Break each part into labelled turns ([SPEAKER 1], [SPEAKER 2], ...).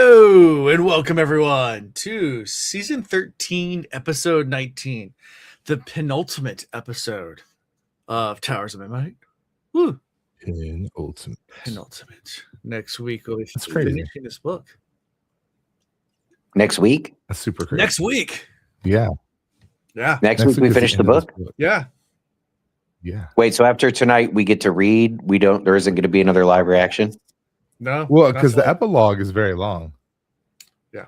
[SPEAKER 1] Hello and welcome everyone to season 13, episode 19, the penultimate episode of Towers of Midnight. Woo! Penultimate. Next week we'll be finishing this book.
[SPEAKER 2] Next week?
[SPEAKER 3] That's super crazy.
[SPEAKER 1] Next week.
[SPEAKER 3] Yeah.
[SPEAKER 2] Next week we finish the book?
[SPEAKER 1] Yeah.
[SPEAKER 2] Wait, so after tonight we get to read? There isn't going to be another live reaction?
[SPEAKER 1] No.
[SPEAKER 3] Well, because the epilogue is very long.
[SPEAKER 1] Yeah.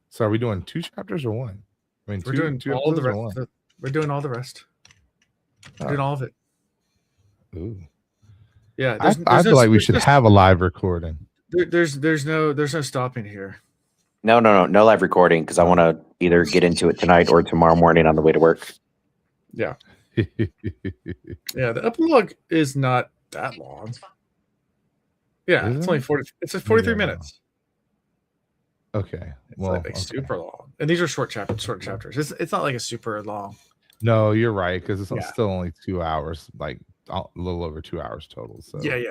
[SPEAKER 3] So are we doing 2 chapters or 1? I mean,
[SPEAKER 1] we're doing all the rest. We're doing all the rest. We're doing all of it.
[SPEAKER 3] Ooh.
[SPEAKER 1] Yeah.
[SPEAKER 3] I feel like we should have a live recording.
[SPEAKER 1] There's no stopping here.
[SPEAKER 2] No live recording because I want to either get into it tonight or tomorrow morning on the way to work.
[SPEAKER 1] Yeah. Yeah, the epilogue is not that long. Yeah, it's only 40. It's 43 minutes.
[SPEAKER 3] Okay.
[SPEAKER 1] It's super long, and these are short chapters. It's not like a super long.
[SPEAKER 3] No, you're right because it's still only 2 hours, like a little over 2 hours total. So
[SPEAKER 1] yeah.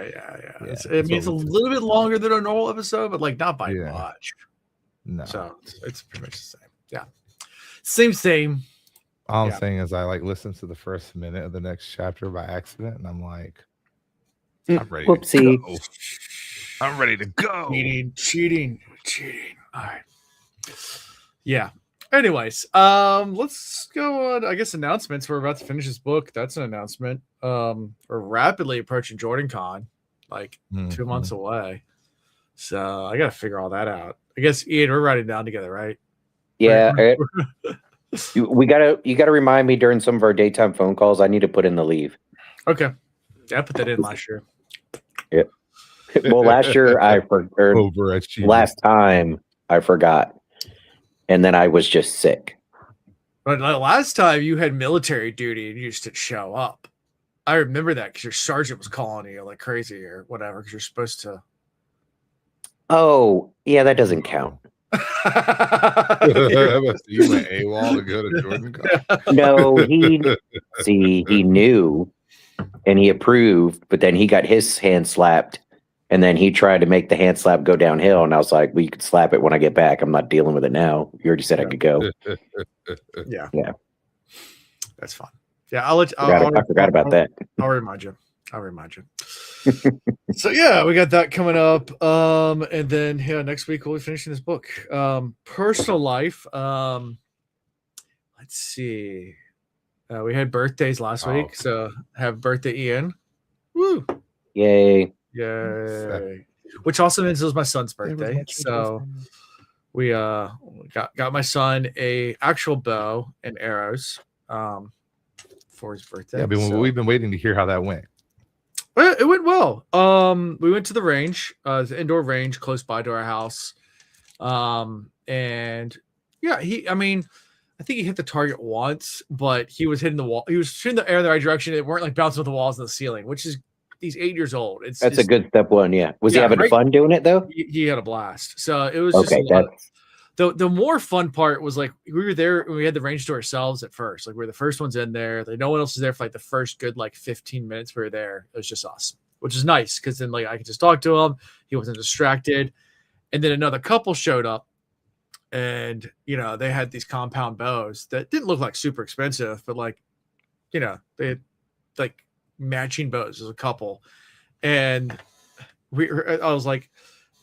[SPEAKER 1] It's a little bit longer than a normal episode, but like not by much.
[SPEAKER 3] No.
[SPEAKER 1] So it's pretty much the same. Yeah. Same.
[SPEAKER 3] All I'm saying is I listened to the first minute of the next chapter by accident, and I'm like, I'm ready.
[SPEAKER 2] Whoopsie.
[SPEAKER 3] To go. I'm ready to go.
[SPEAKER 1] Cheating. All right. Yeah. Anyways, let's go on. I guess announcements. We're about to finish this book. That's an announcement. We're rapidly approaching JordanCon, 2 months away. So I got to figure all that out. I guess Ian, we're writing down together, right?
[SPEAKER 2] Yeah. You gotta remind me during some of our daytime phone calls. I need to put in the leave.
[SPEAKER 1] Okay. Yeah, I put that in last year.
[SPEAKER 2] Yeah. Well, last year last time I forgot, and then I was just sick.
[SPEAKER 1] But last time you had military duty and you just didn't show up. I remember that because your sergeant was calling you like crazy or whatever because you're supposed to.
[SPEAKER 2] Oh, yeah, that doesn't count.
[SPEAKER 3] You went AWOL to go to JordanCon?
[SPEAKER 2] No, he knew and he approved, but then he got his hand slapped, and then he tried to make the hand slap go downhill, and I was like, well, you can slap it when I get back. I'm not dealing with it now. You already said I could go.
[SPEAKER 1] Yeah. That's fine. Yeah,
[SPEAKER 2] I forgot about that.
[SPEAKER 1] I'll remind you. So yeah, we got that coming up. And then next week we'll be finishing this book. Personal life. Let's see. We had birthdays last week, so have birthday Ian. Woo!
[SPEAKER 2] Yay!
[SPEAKER 1] Which also means it was my son's birthday. So we got my son a actual bow and arrows for his birthday.
[SPEAKER 3] Yeah, we've been waiting to hear how that went.
[SPEAKER 1] It went well. We went to the range, the indoor range close by to our house. And yeah, I think he hit the target once, but he was hitting the wall. He was shooting the air in the right direction. It weren't bouncing off the walls and the ceiling, which is he's 8 years old. That's
[SPEAKER 2] a good step one. Yeah. Was he having fun doing it though?
[SPEAKER 1] He had a blast. So it was
[SPEAKER 2] okay.
[SPEAKER 1] The more fun part was we were there and we had the range to ourselves at first. We were the first ones in there. No one else was there for the first good 15 minutes we were there. It was just us, which is nice because then I could just talk to him. He wasn't distracted. And then another couple showed up, and they had these compound bows that didn't look super expensive, but they had matching bows as a couple. And I was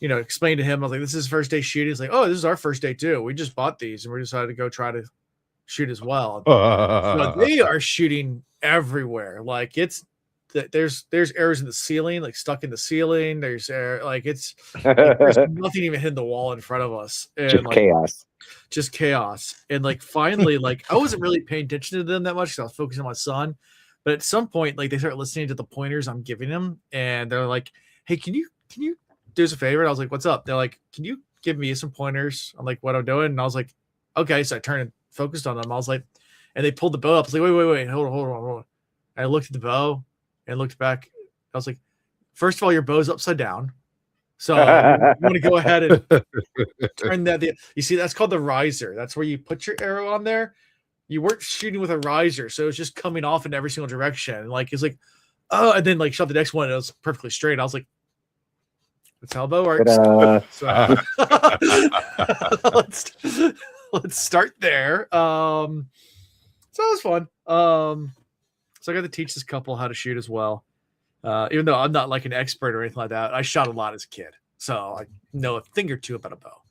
[SPEAKER 1] explained to him, I was like, this is his first day shooting. He's like, oh, this is our first day too. We just bought these and we decided to go try to shoot as well. So they are shooting everywhere. There's arrows in the ceiling, stuck in the ceiling. There's air, there's nothing even hitting the wall in front of us. And
[SPEAKER 2] Just
[SPEAKER 1] chaos. And finally, I wasn't really paying attention to them that much because I was focusing on my son. But at some point, they start listening to the pointers I'm giving them, and they're like, hey, can you do us a favor? And I was like, what's up? They're like, can you give me some pointers on what I'm doing? And I was like, okay. So I turned and focused on them. I was like, and they pulled the bow up. I was like, wait, hold on. And I looked at the bow and looked back. I was like, first of all, your bow's upside down. So you want to go ahead and turn that. You see, that's called the riser. That's where you put your arrow on there. You weren't shooting with a riser, so it was just coming off in every single direction. And it's oh, and then shot the next one, and it was perfectly straight. I was like, That's how bow works. So, let's start there. So it was fun. So I got to teach this couple how to shoot as well. Even though I'm not like an expert or anything like that, I shot a lot as a kid, so I know a thing or two about a bow.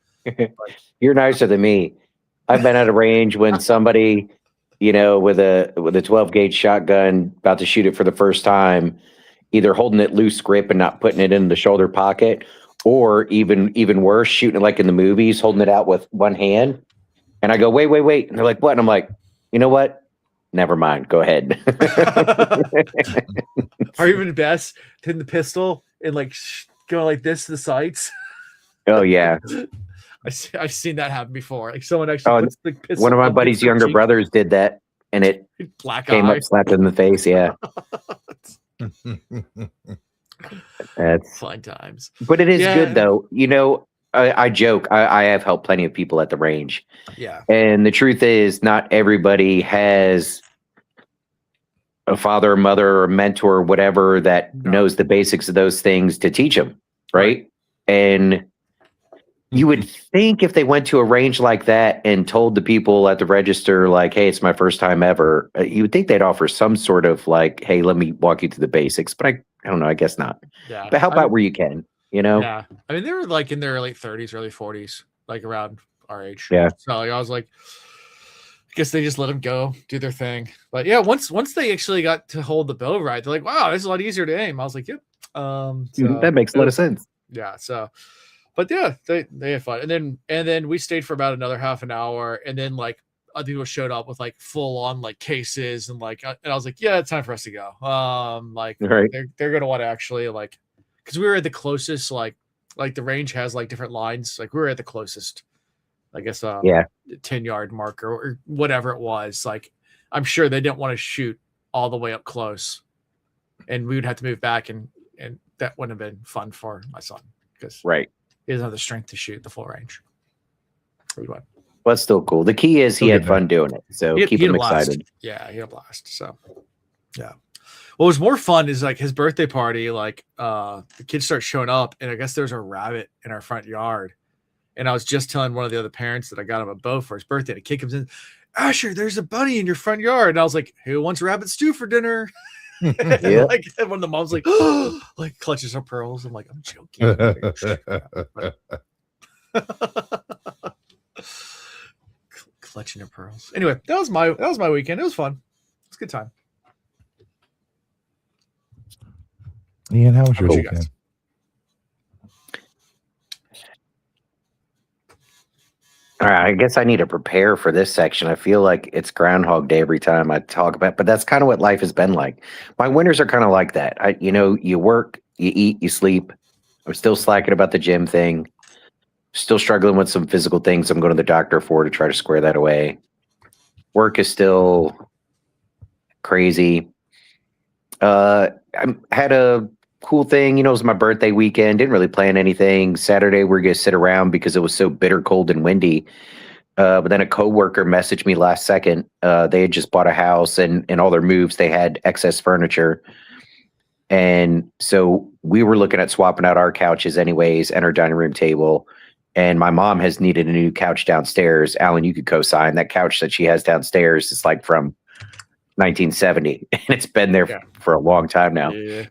[SPEAKER 2] You're nicer than me. I've been at a range when somebody, with a 12 gauge shotgun about to shoot it for the first time, either holding it loose grip and not putting it in the shoulder pocket, or even worse, shooting it like in the movies, holding it out with one hand. And I go, wait. And they're like, what? And I'm like, you know what? Never mind. Go ahead.
[SPEAKER 1] Or even best, hitting the pistol and like going like this to the sights.
[SPEAKER 2] Oh, yeah.
[SPEAKER 1] I've seen that happen before. Like someone actually puts the pistol.
[SPEAKER 2] One of my buddy's younger brothers did that, and it came up, slapped in the face. Yeah. That's
[SPEAKER 1] fun times.
[SPEAKER 2] But it is good, though. I joke. I have helped plenty of people at the range.
[SPEAKER 1] Yeah.
[SPEAKER 2] And the truth is, not everybody has a father, mother, or mentor, or whatever that knows the basics of those things to teach them, right? And you would think if they went to a range like that and told the people at the register, like, hey, it's my first time ever, you would think they'd offer some sort of like, hey, let me walk you through the basics. But I don't know. I guess not.
[SPEAKER 1] Yeah.
[SPEAKER 2] But how about where you can,
[SPEAKER 1] Yeah. I mean, they were like in their late 30s, early 40s, like around our age.
[SPEAKER 2] Yeah.
[SPEAKER 1] So I was like, I guess they just let them go, do their thing. But yeah, once they actually got to hold the bow right, they're like, wow, this is a lot easier to aim. I was like, yep. So
[SPEAKER 2] that makes a lot of sense.
[SPEAKER 1] Yeah. So, but yeah, they had fun. And then we stayed for about another half an hour. And then like other people showed up with like full on like cases and like, and I was like, yeah, it's time for us to go. Like
[SPEAKER 2] right.
[SPEAKER 1] they're going to want to actually like, cause we were at the closest, like the range has like different lines. Like we were at the closest, I guess, 10-yard marker or whatever it was. Like, I'm sure they didn't want to shoot all the way up close, and we would have to move back, and that wouldn't have been fun for my son because he doesn't have the strength to shoot the full range.
[SPEAKER 2] Well, that's still cool. The key is he had fun doing it, so keep him excited.
[SPEAKER 1] Yeah, he had a blast. So, yeah. What was more fun is like his birthday party. Like, the kids start showing up, and I guess there's a rabbit in our front yard. And I was just telling one of the other parents that I got him a bow for his birthday. And a kid comes in, Asher, there's a bunny in your front yard. And I was like, who wants rabbit stew for dinner? And like, and one of the moms like, oh, like clutches her pearls. I'm like, I'm joking. Clutching her pearls. Anyway, that was my weekend. It was fun. It was a good time.
[SPEAKER 3] Ian, how was your weekend?
[SPEAKER 2] All right, I guess I need to prepare for this section. I feel like it's Groundhog Day every time I talk about, but that's kind of what life has been like. My winters are kind of like that. You work, you eat, you sleep. I'm still slacking about the gym thing. Still struggling with some physical things I'm going to the doctor for to try to square that away. Work is still crazy. I had a cool thing, it was my birthday weekend. Didn't really plan anything. Saturday we're gonna sit around because it was so bitter cold and windy. But then a coworker messaged me last second. They had just bought a house, and in all their moves they had excess furniture. And so we were looking at swapping out our couches anyways and our dining room table. And my mom has needed a new couch downstairs. Alan, you could co-sign that couch that she has downstairs. It's like from 1970, and it's been there for a long time now.
[SPEAKER 1] Yeah.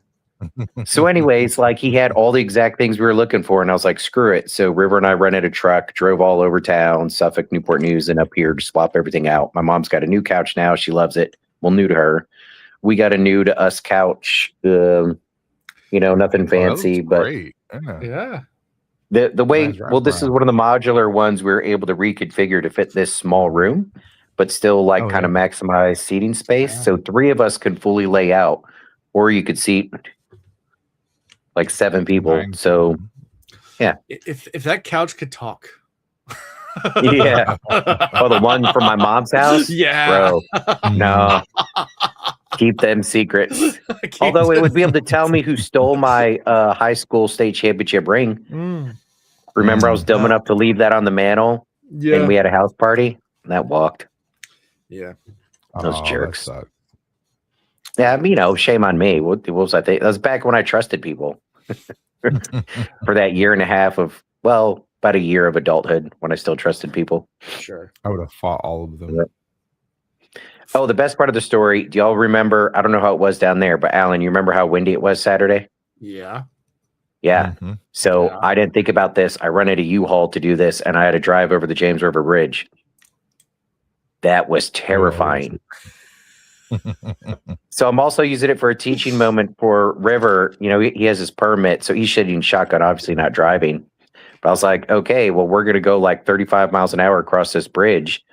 [SPEAKER 2] So anyways, like he had all the exact things we were looking for, and I was like, screw it. So River and I rented a truck, drove all over town, Suffolk, Newport News, and up here to swap everything out. My mom's got a new couch now. She loves it. Well, new to her. We got a new to us couch. Nothing fancy, but
[SPEAKER 3] great.
[SPEAKER 1] Yeah.
[SPEAKER 2] The way,
[SPEAKER 3] Nice
[SPEAKER 2] this is one of the modular ones we were able to reconfigure to fit this small room, but still kind of maximize seating space.
[SPEAKER 1] Yeah.
[SPEAKER 2] So 3 of us could fully lay out, or you could seat like 7 people.
[SPEAKER 3] 9.
[SPEAKER 2] So yeah.
[SPEAKER 1] If that couch could talk.
[SPEAKER 2] Yeah. Oh, the one from my mom's house?
[SPEAKER 1] Yeah.
[SPEAKER 2] Bro. No. Keep them secrets. Although it would be able to tell me who stole my high school state championship ring. Remember, I was dumb enough to leave that on the mantle, and we had a house party, and that walked.
[SPEAKER 1] Yeah.
[SPEAKER 2] Those jerks.
[SPEAKER 3] That sucks.
[SPEAKER 2] Yeah, shame on me. What was I think? That was back when I trusted people. for that year and a half of, well, about a year of adulthood when I still trusted people.
[SPEAKER 1] Sure.
[SPEAKER 3] I would have fought all of them.
[SPEAKER 2] Yep. Oh, the best part of the story. Do y'all remember? I don't know how it was down there, but Alan, you remember how windy it was Saturday?
[SPEAKER 1] Yeah.
[SPEAKER 2] Yeah.
[SPEAKER 3] Mhm.
[SPEAKER 2] So
[SPEAKER 1] Yeah.
[SPEAKER 2] I didn't think about this. I rented a U-Haul to do this, and I had to drive over the James River Bridge. That was terrifying. So I'm also using it for a teaching moment for River. You know, he has his permit, so he's shooting shotgun, obviously not driving. But I was like, okay, well, we're going to go like 35 miles an hour across this bridge.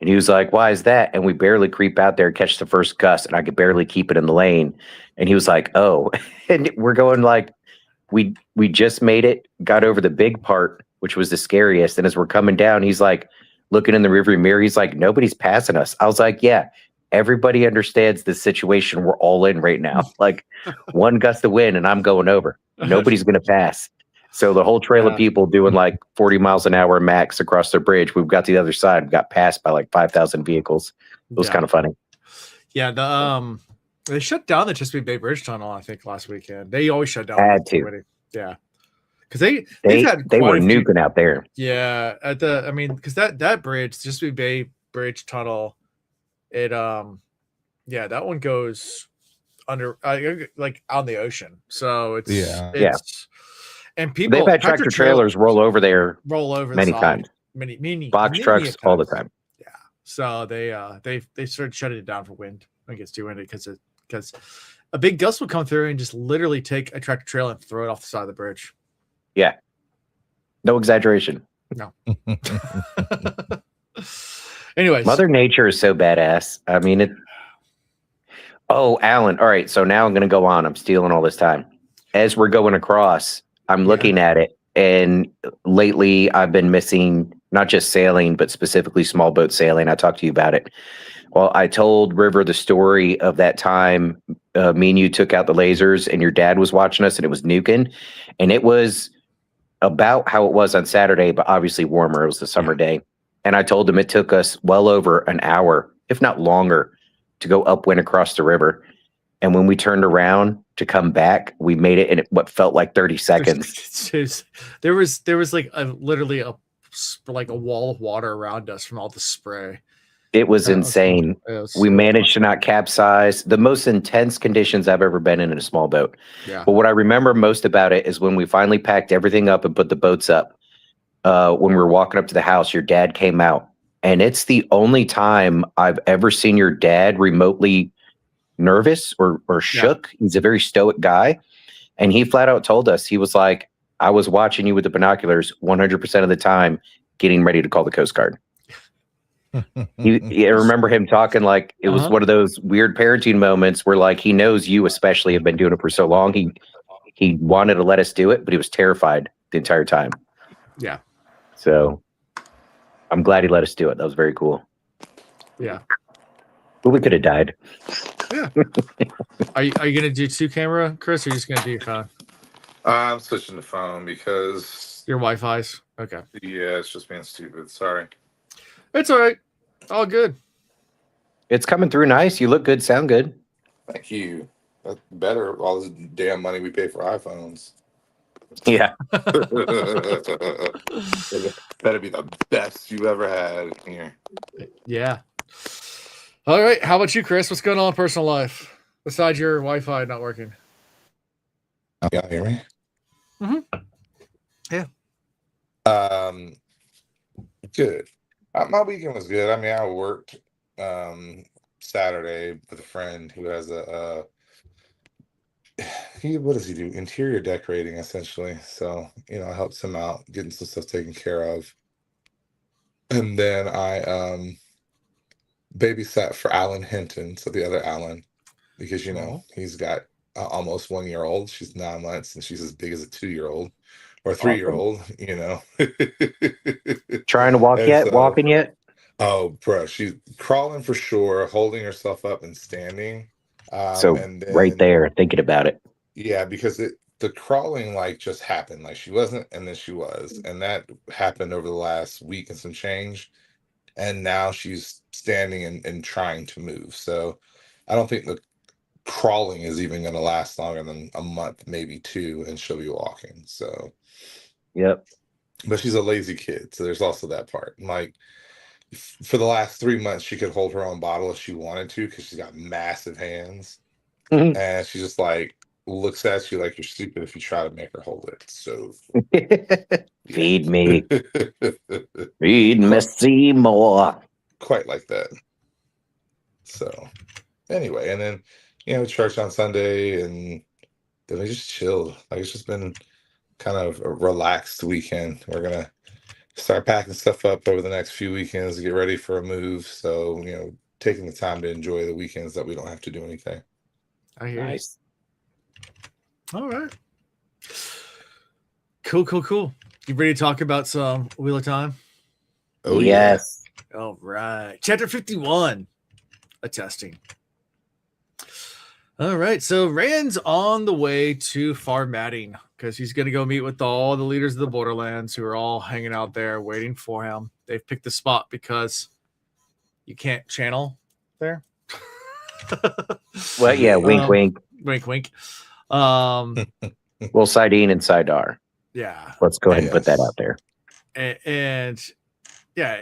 [SPEAKER 2] And he was like, why is that? And we barely creep out there, catch the first gust, and I could barely keep it in the lane. And he was like, oh. And we're going like, we just made it, got over the big part, which was the scariest. And as we're coming down, he's like, looking in the rearview mirror, he's like, nobody's passing us. I was like, yeah, everybody understands the situation we're all in right now. Like one gust of wind and I'm going over. Nobody's going to pass. So the whole trail of people doing like 40 miles an hour max across the bridge. We've got the other side. We got passed by like 5,000 vehicles. It was kind of funny.
[SPEAKER 1] Yeah, they shut down the Chesapeake Bay Bridge Tunnel, I think, last weekend. They always shut down.
[SPEAKER 2] Had to.
[SPEAKER 1] Yeah, because they
[SPEAKER 2] were nuking out there.
[SPEAKER 1] Yeah, because that bridge, Chesapeake Bay Bridge Tunnel, it that one goes under like on the ocean. So it's and people
[SPEAKER 2] they've had tractor trailers roll over there many times.
[SPEAKER 1] Many
[SPEAKER 2] box trucks all the time.
[SPEAKER 1] Yeah. So they started shutting it down for wind. I think it's too windy because a big gust would come through and just literally take a tractor trailer and throw it off the side of the bridge.
[SPEAKER 2] Yeah. No exaggeration.
[SPEAKER 1] No. Anyways.
[SPEAKER 2] Mother Nature is so badass. I mean, Oh, Alan. All right. So now I'm going to go on. I'm stealing all this time. As we're going across, I'm looking at it. And lately I've been missing not just sailing, but specifically small boat sailing. I talked to you about it. Well, I told River the story of that time me and you took out the lasers and your dad was watching us and it was nuking. And it was about how it was on Saturday, but obviously warmer. It was the summer day. And I told him it took us well over an hour, if not longer, to go upwind across the river. And when we turned around to come back, we made it in what felt like 30 seconds.
[SPEAKER 1] There was like literally a wall of water around us from all the spray.
[SPEAKER 2] It was insane. We managed to not capsize. The most intense conditions I've ever been in a small boat.
[SPEAKER 1] Yeah.
[SPEAKER 2] But what I remember most about it is when we finally packed everything up and put the boats up. When we were walking up to the house, your dad came out. And it's the only time I've ever seen your dad remotely nervous or shook. Yeah. He's a very stoic guy. And he flat out told us, he was like, I was watching you with the binoculars 100% of the time, getting ready to call the Coast Guard. I remember him talking like it was one of those weird parenting moments where like he knows you especially have been doing it for so long. He wanted to let us do it, but he was terrified the entire time.
[SPEAKER 1] Yeah.
[SPEAKER 2] So I'm glad he let us do it. That was very cool.
[SPEAKER 1] Yeah.
[SPEAKER 2] But we could have died.
[SPEAKER 1] Yeah. Are you gonna do 2-camera, Chris, or are you just gonna do your phone?
[SPEAKER 4] I'm switching to phone because
[SPEAKER 1] your Wi-Fi's okay.
[SPEAKER 4] Yeah, it's just being stupid. Sorry.
[SPEAKER 1] It's all right. All good.
[SPEAKER 2] It's coming through nice. You look good, sound good.
[SPEAKER 4] Thank you. That's better. All this damn money we pay for iPhones.
[SPEAKER 2] Yeah.
[SPEAKER 4] Better be the best you've ever had here.
[SPEAKER 1] Yeah. All right. How about you, Chris? What's going on in personal life besides your Wi-Fi not working?
[SPEAKER 4] Y'all hear me?
[SPEAKER 1] Mm-hmm. Yeah.
[SPEAKER 4] Good. My weekend was good. I mean, I worked Saturday with a friend who has what does he do? Interior decorating, essentially. So, I helped him out getting some stuff taken care of. And then I babysat for Alan Hinton, so the other Alan, because, he's got almost 1-year-old. She's 9 months, and she's as big as a 2-year-old or 3-year-old,
[SPEAKER 2] Trying to walk yet? Walking yet?
[SPEAKER 4] Oh, bro, she's crawling for sure, holding herself up and standing.
[SPEAKER 2] And then, right there, thinking about it.
[SPEAKER 4] Yeah, because the crawling just happened. Like she wasn't, and then she was, and that happened over the last week and some change. And now she's standing and trying to move. So I don't think crawling is even going to last longer than a month, maybe 2, and she'll be walking. So,
[SPEAKER 2] Yep.
[SPEAKER 4] but she's a lazy kid, so there's also that part. Like for the last 3 months, she could hold her own bottle if she wanted to because she's got massive hands,
[SPEAKER 2] Mhm.
[SPEAKER 4] and she just like looks at you like you're stupid if you try to make her hold it. So
[SPEAKER 2] Feed me. Feed me Seymour.
[SPEAKER 4] quite like that. So anyway, and then church on Sunday, and then we just chilled. Like it's just been kind of a relaxed weekend. We're gonna start packing stuff up over the next few weekends to get ready for a move. So taking the time to enjoy the weekends that we don't have to do anything.
[SPEAKER 1] I hear
[SPEAKER 2] Nice.
[SPEAKER 1] you. All right. Cool. You ready to talk about some Wheel of Time?
[SPEAKER 4] Oh
[SPEAKER 2] Yes.
[SPEAKER 1] All right. Chapter 51. Attesting. All right. So Rand's on the way to Farmatting because he's going to go meet with all the leaders of the Borderlands who are all hanging out there waiting for him. They've picked the spot because you can't channel there.
[SPEAKER 2] Well, yeah, wink, wink.
[SPEAKER 1] Wink, wink.
[SPEAKER 2] Well, Sidene and Sidar.
[SPEAKER 1] Yeah.
[SPEAKER 2] Let's go ahead and put that
[SPEAKER 4] Yes.
[SPEAKER 2] out there.
[SPEAKER 1] And yeah,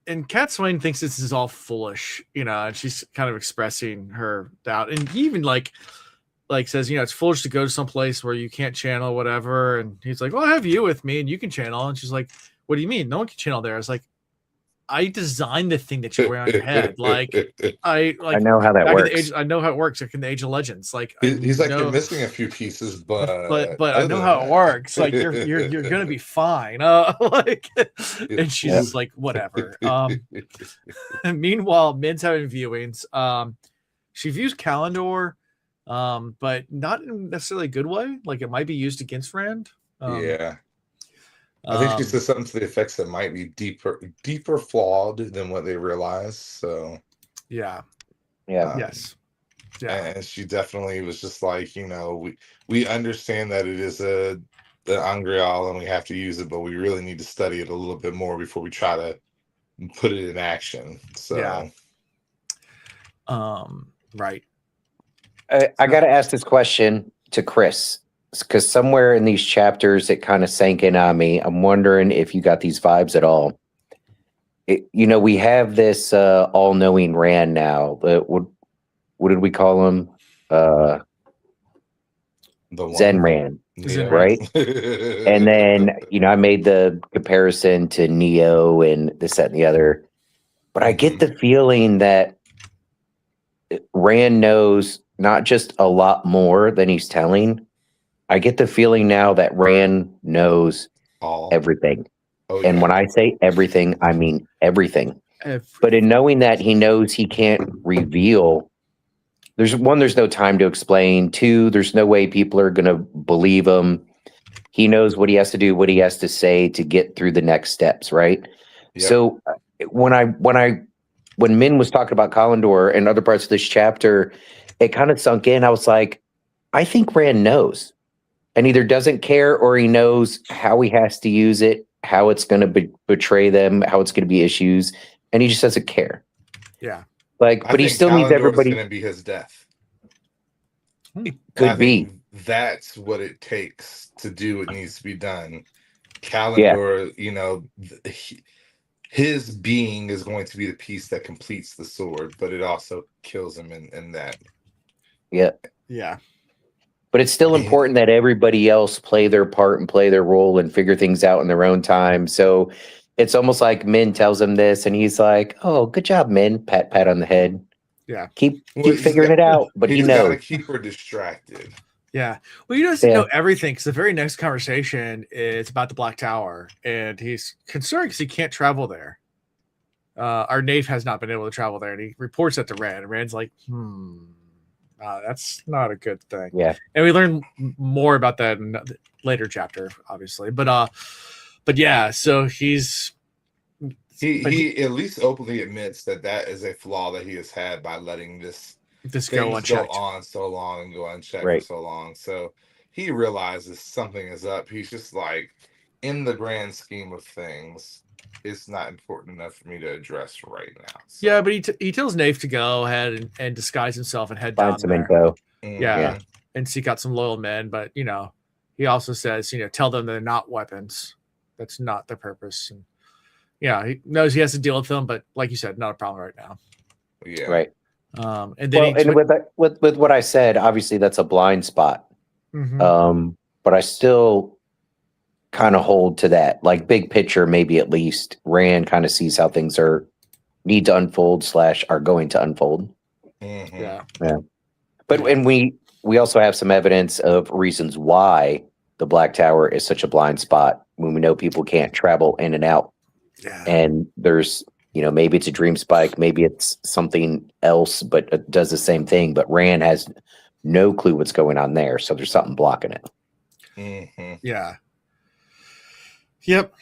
[SPEAKER 1] and Cat Swain thinks this is all foolish, and she's kind of expressing her doubt. And he even like says, it's foolish to go to some place where you can't channel whatever. And he's like, well, I have you with me and you can channel. And she's like, what do you mean? No one can channel there. I was like, I designed the thing that you wear on your head. Like I
[SPEAKER 2] know how that
[SPEAKER 1] back in the
[SPEAKER 2] works.
[SPEAKER 1] age, I know how it works. Like in the Age of Legends, like
[SPEAKER 4] He's like,
[SPEAKER 1] know-
[SPEAKER 4] you're missing a few pieces, but
[SPEAKER 1] I know how it works. Like you're gonna be fine. And she's just like, whatever. Meanwhile, Min's having viewings. She views Kalendor, but not in necessarily a good way. Like it might be used against Rand.
[SPEAKER 4] Yeah. I think she said something to the effects that might be deeper flawed than what they realize. So
[SPEAKER 1] yeah.
[SPEAKER 4] Yes.
[SPEAKER 1] Yeah.
[SPEAKER 4] And she definitely was just like, we understand that it is the Angreal and we have to use it, but we really need to study it a little bit more before we try to put it in action. So
[SPEAKER 1] Yeah. Right.
[SPEAKER 2] I got to ask this question to Chris because somewhere in these chapters it kind of sank in on me. I'm wondering if you got these vibes at all. We have this all-knowing Rand now. What did we call him?
[SPEAKER 4] the one,
[SPEAKER 2] Zen Rand,
[SPEAKER 1] Zen
[SPEAKER 2] right? And then I made the comparison to Neo and this, that, and the other. But I get the feeling that Rand knows not just a lot more than he's telling. I get the feeling now that Rand knows
[SPEAKER 4] all
[SPEAKER 2] everything.
[SPEAKER 4] Oh,
[SPEAKER 2] And
[SPEAKER 4] yeah.
[SPEAKER 2] when I say everything, I mean everything.
[SPEAKER 1] If,
[SPEAKER 2] But in knowing that he knows he can't reveal, there's no time to explain. 2, there's no way people are going to believe him. He knows what he has to do, what he has to say to get through the next steps, right?
[SPEAKER 4] Yep.
[SPEAKER 2] So when Min was talking about Kalendor and other parts of this chapter, it kind of sunk in. I was like, I think Rand knows, and either doesn't care or he knows how he has to use it, how it's going to betray them, how it's going to be issues, and he just doesn't care.
[SPEAKER 1] yeah.
[SPEAKER 2] But he still needs everybody.
[SPEAKER 4] going to be his death.
[SPEAKER 2] Could be.
[SPEAKER 4] That's what it takes to do what needs to be done. Kalendor, his being is going to be the piece that completes the sword, but it also kills him in that.
[SPEAKER 2] Yeah.
[SPEAKER 1] Yeah.
[SPEAKER 2] But it's still
[SPEAKER 4] Yeah.
[SPEAKER 2] important that everybody else play their part and play their role and figure things out in their own time. So it's almost like Min tells him this and he's like, oh, good job, Min. Pat on the head.
[SPEAKER 1] Yeah.
[SPEAKER 2] Keep
[SPEAKER 4] Well,
[SPEAKER 2] figuring it out. But he
[SPEAKER 4] he's got to
[SPEAKER 2] knows.
[SPEAKER 4] keep her distracted.
[SPEAKER 1] Yeah. Well, you know everything because the very next conversation is about the Black Tower, and he's concerned because he can't travel there. Our Nave has not been able to travel there, and he reports that to Rand. And Rand's like, that's not a good thing.
[SPEAKER 2] Yeah.
[SPEAKER 1] And we learn more about that in the later chapter, obviously. But yeah, so he
[SPEAKER 4] at least openly admits that is a flaw that he has had by letting this
[SPEAKER 1] go unchecked.
[SPEAKER 4] on so long and go unchecked
[SPEAKER 2] Right.
[SPEAKER 4] for so long. So he realizes something is up. He's just like, in the grand scheme of things, it's not important enough for me to address right now. So,
[SPEAKER 1] Yeah, but he tells Nafe to go ahead and disguise himself and head
[SPEAKER 2] Find
[SPEAKER 1] down
[SPEAKER 2] some
[SPEAKER 1] there.
[SPEAKER 2] info.
[SPEAKER 1] Yeah,
[SPEAKER 4] mhm.
[SPEAKER 1] and seek out some loyal men. But he also says, tell them they're not weapons. That's not their purpose. And he knows he has to deal with them, but like you said, not a problem right now.
[SPEAKER 4] Yeah.
[SPEAKER 2] Right.
[SPEAKER 1] And then
[SPEAKER 2] Well, and with what I said, obviously that's a blind spot.
[SPEAKER 1] Mhm.
[SPEAKER 2] But I still kind of hold to that. Like big picture, maybe at least Rand kind of sees how things need to unfold / are going to unfold.
[SPEAKER 4] Mhm.
[SPEAKER 1] Yeah.
[SPEAKER 2] But
[SPEAKER 1] Yeah.
[SPEAKER 2] and we also have some evidence of reasons why the Black Tower is such a blind spot when we know people can't travel in and out.
[SPEAKER 1] Yeah.
[SPEAKER 2] And there's, maybe it's a dream spike, maybe it's something else, but it does the same thing. But Rand has no clue what's going on there. So there's something blocking it.
[SPEAKER 4] Mhm.
[SPEAKER 1] Yeah. Yep.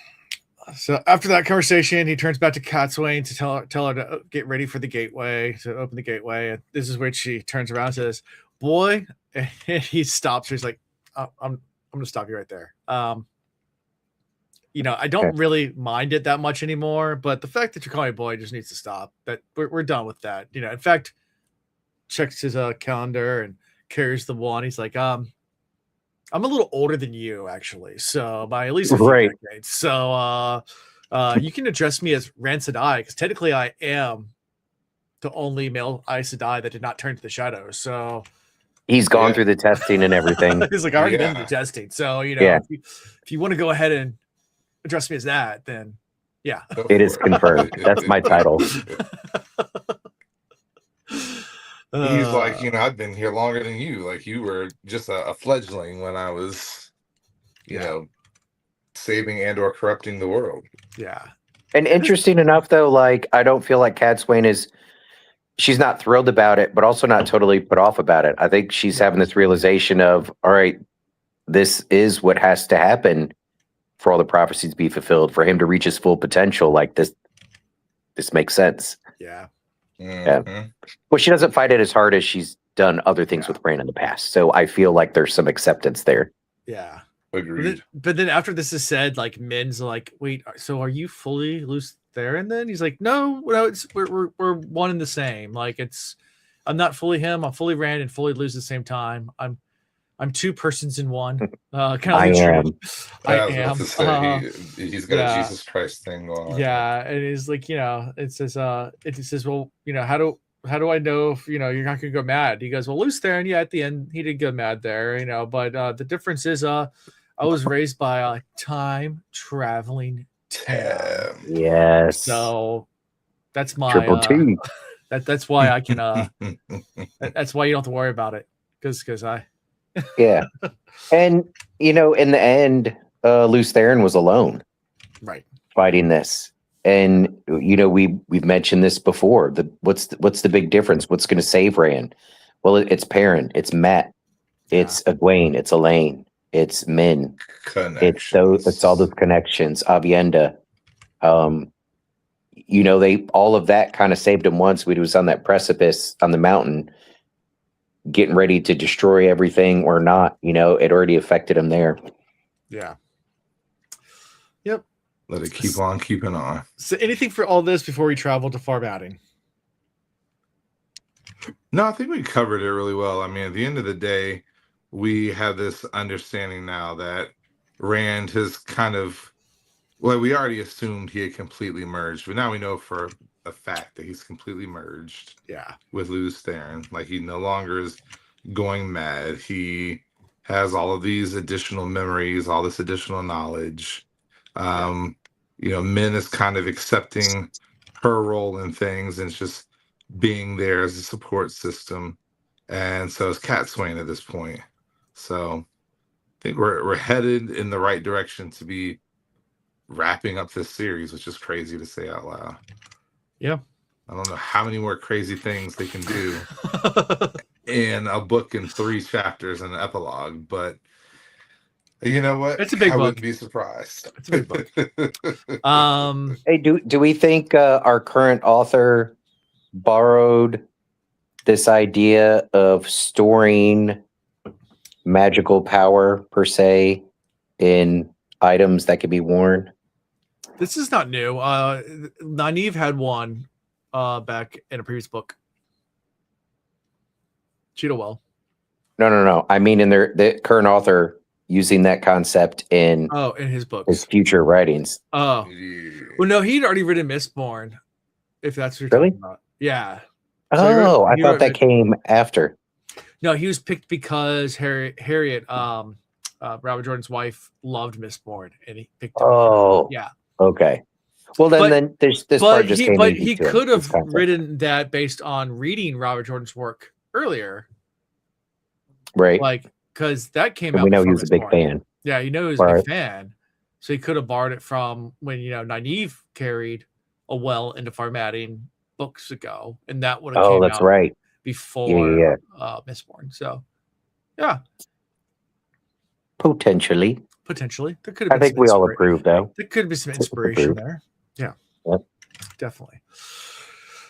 [SPEAKER 1] So after that conversation, he turns back to Catswain to tell her to get ready for the gateway, to open the gateway. And this is where she turns around and says, "Boy," and he stops her. He's like, I'm going to stop you right there. I don't
[SPEAKER 2] Okay.
[SPEAKER 1] really mind it that much anymore, but the fact that you're calling me boy just needs to stop. That we're done with that. In fact, checks his calendar and carries the one. He's like, I'm a little older than you, actually, so by at least a few
[SPEAKER 2] Right.
[SPEAKER 1] decades. So you can address me as Rand Sedai, because technically I am the only male Aes Sedai that did not turn to the shadows. So
[SPEAKER 2] He's gone
[SPEAKER 4] Yeah.
[SPEAKER 2] through the testing and everything.
[SPEAKER 1] he's like, I already been
[SPEAKER 4] Yeah.
[SPEAKER 1] through the testing. So
[SPEAKER 2] Yeah.
[SPEAKER 1] if you want to go ahead and address me as that, then yeah.
[SPEAKER 4] Go
[SPEAKER 2] It
[SPEAKER 4] for
[SPEAKER 2] is confirmed. That's my title.
[SPEAKER 4] He's like, I've been here longer than you. Like you were just a fledgling when I was, saving and or corrupting the world.
[SPEAKER 1] Yeah.
[SPEAKER 2] And interesting enough, though, like I don't feel like Catswain she's not thrilled about it, but also not totally put off about it. I think she's having this realization of, all right, this is what has to happen for all the prophecies to be fulfilled, for him to reach his full potential. Like this makes sense.
[SPEAKER 1] Yeah.
[SPEAKER 4] Mhm.
[SPEAKER 2] Well, she doesn't fight it as hard as she's done other things with Rand in the past. So I feel like there's some acceptance there.
[SPEAKER 1] Yeah.
[SPEAKER 4] Agreed.
[SPEAKER 1] But then after this is said, like Min's like, wait, so are you fully Luce Theron then? He's like, no, we're one and the same. Like I'm not fully him, I'm fully Rand and fully Luce at the same time. I'm two persons in one. Kind of
[SPEAKER 2] I
[SPEAKER 1] like
[SPEAKER 2] am.
[SPEAKER 4] I was about to say he's got a Jesus Christ thing going on.
[SPEAKER 1] Yeah, and it's like, it says well, how do I know if you're not gonna go mad? He goes, well, Luce Theron, at the end he did go mad there, but the difference is I was raised by a time traveling Tam.
[SPEAKER 2] Yes.
[SPEAKER 1] So that's my
[SPEAKER 2] Triple T.
[SPEAKER 1] that's why I can that's why you don't have to worry about it. Because I
[SPEAKER 2] Yeah. And in the end, Luce Theron was alone.
[SPEAKER 1] Right.
[SPEAKER 2] Fighting this. And we've mentioned this before. What's the big difference? What's going to save Rand? Well, it's Perrin, it's Matt, it's Egwene, it's Elaine, it's Min, it's all those connections. Avienda, they all of that kind of saved him once. We was on that precipice on the mountain, getting ready to destroy everything or not. It already affected him there.
[SPEAKER 1] Yeah. Yep.
[SPEAKER 4] Let it keep on keeping on.
[SPEAKER 1] So anything for all this before we travel to Farbatting?
[SPEAKER 4] No, I think we covered it really well. I mean, at the end of the day, we have this understanding now that Rand has we already assumed he had completely merged, but now we know for a fact that he's completely merged with Luce Theron. Like he no longer is going mad. He has all of these additional memories, all this additional knowledge. Min is kind of accepting her role in things and just being there as a support system. And so is Catswain at this point. So I think we're headed in the right direction to be wrapping up this series, which is crazy to say out loud.
[SPEAKER 1] Yeah.
[SPEAKER 4] I don't know how many more crazy things they can do in a book in 3 chapters and an epilogue, but you know what?
[SPEAKER 1] It's a big book.
[SPEAKER 4] I wouldn't be surprised.
[SPEAKER 1] It's a big book.
[SPEAKER 2] Hey, do we think our current author borrowed this idea of storing magical power per se in items that could be worn?
[SPEAKER 1] This is not new. Nynaeve had one back in a previous book. Cheetah Well.
[SPEAKER 2] No. I mean, in the current author using that concept in
[SPEAKER 1] In his books.
[SPEAKER 2] his future writings.
[SPEAKER 1] Oh.
[SPEAKER 4] Yeah.
[SPEAKER 1] Well, no, he'd already written Mistborn, if that's what you're
[SPEAKER 2] Really?
[SPEAKER 1] talking about. Yeah. So
[SPEAKER 2] I thought that came after.
[SPEAKER 1] No, he was picked because Harriet, Robert Jordan's wife, loved Mistborn, and he picked him.
[SPEAKER 2] Oh,
[SPEAKER 1] Yeah.
[SPEAKER 2] Okay. Well, then this part just came easy
[SPEAKER 1] he
[SPEAKER 2] to him,
[SPEAKER 1] could
[SPEAKER 2] this
[SPEAKER 1] have
[SPEAKER 2] concept.
[SPEAKER 1] written that based on reading Robert Jordan's work earlier,
[SPEAKER 2] Right.
[SPEAKER 1] like because that came
[SPEAKER 2] And
[SPEAKER 1] out.
[SPEAKER 2] we know he
[SPEAKER 1] before
[SPEAKER 2] was a big
[SPEAKER 1] Mistborn.
[SPEAKER 2] fan.
[SPEAKER 1] Yeah, you know he was a
[SPEAKER 2] Right.
[SPEAKER 1] big fan, so he could have borrowed it from when Nynaeve carried a well into Farmatting books ago, and that would have
[SPEAKER 2] Oh,
[SPEAKER 1] came
[SPEAKER 2] that's
[SPEAKER 1] out
[SPEAKER 2] right.
[SPEAKER 1] before
[SPEAKER 2] Yeah.
[SPEAKER 1] Mistborn. So, yeah,
[SPEAKER 2] Potentially.
[SPEAKER 1] potentially there could have
[SPEAKER 2] I
[SPEAKER 1] been.
[SPEAKER 2] think we all approve, though.
[SPEAKER 1] There could be some inspiration
[SPEAKER 2] Approved.
[SPEAKER 1] there. Yeah,
[SPEAKER 2] Yep.
[SPEAKER 1] definitely.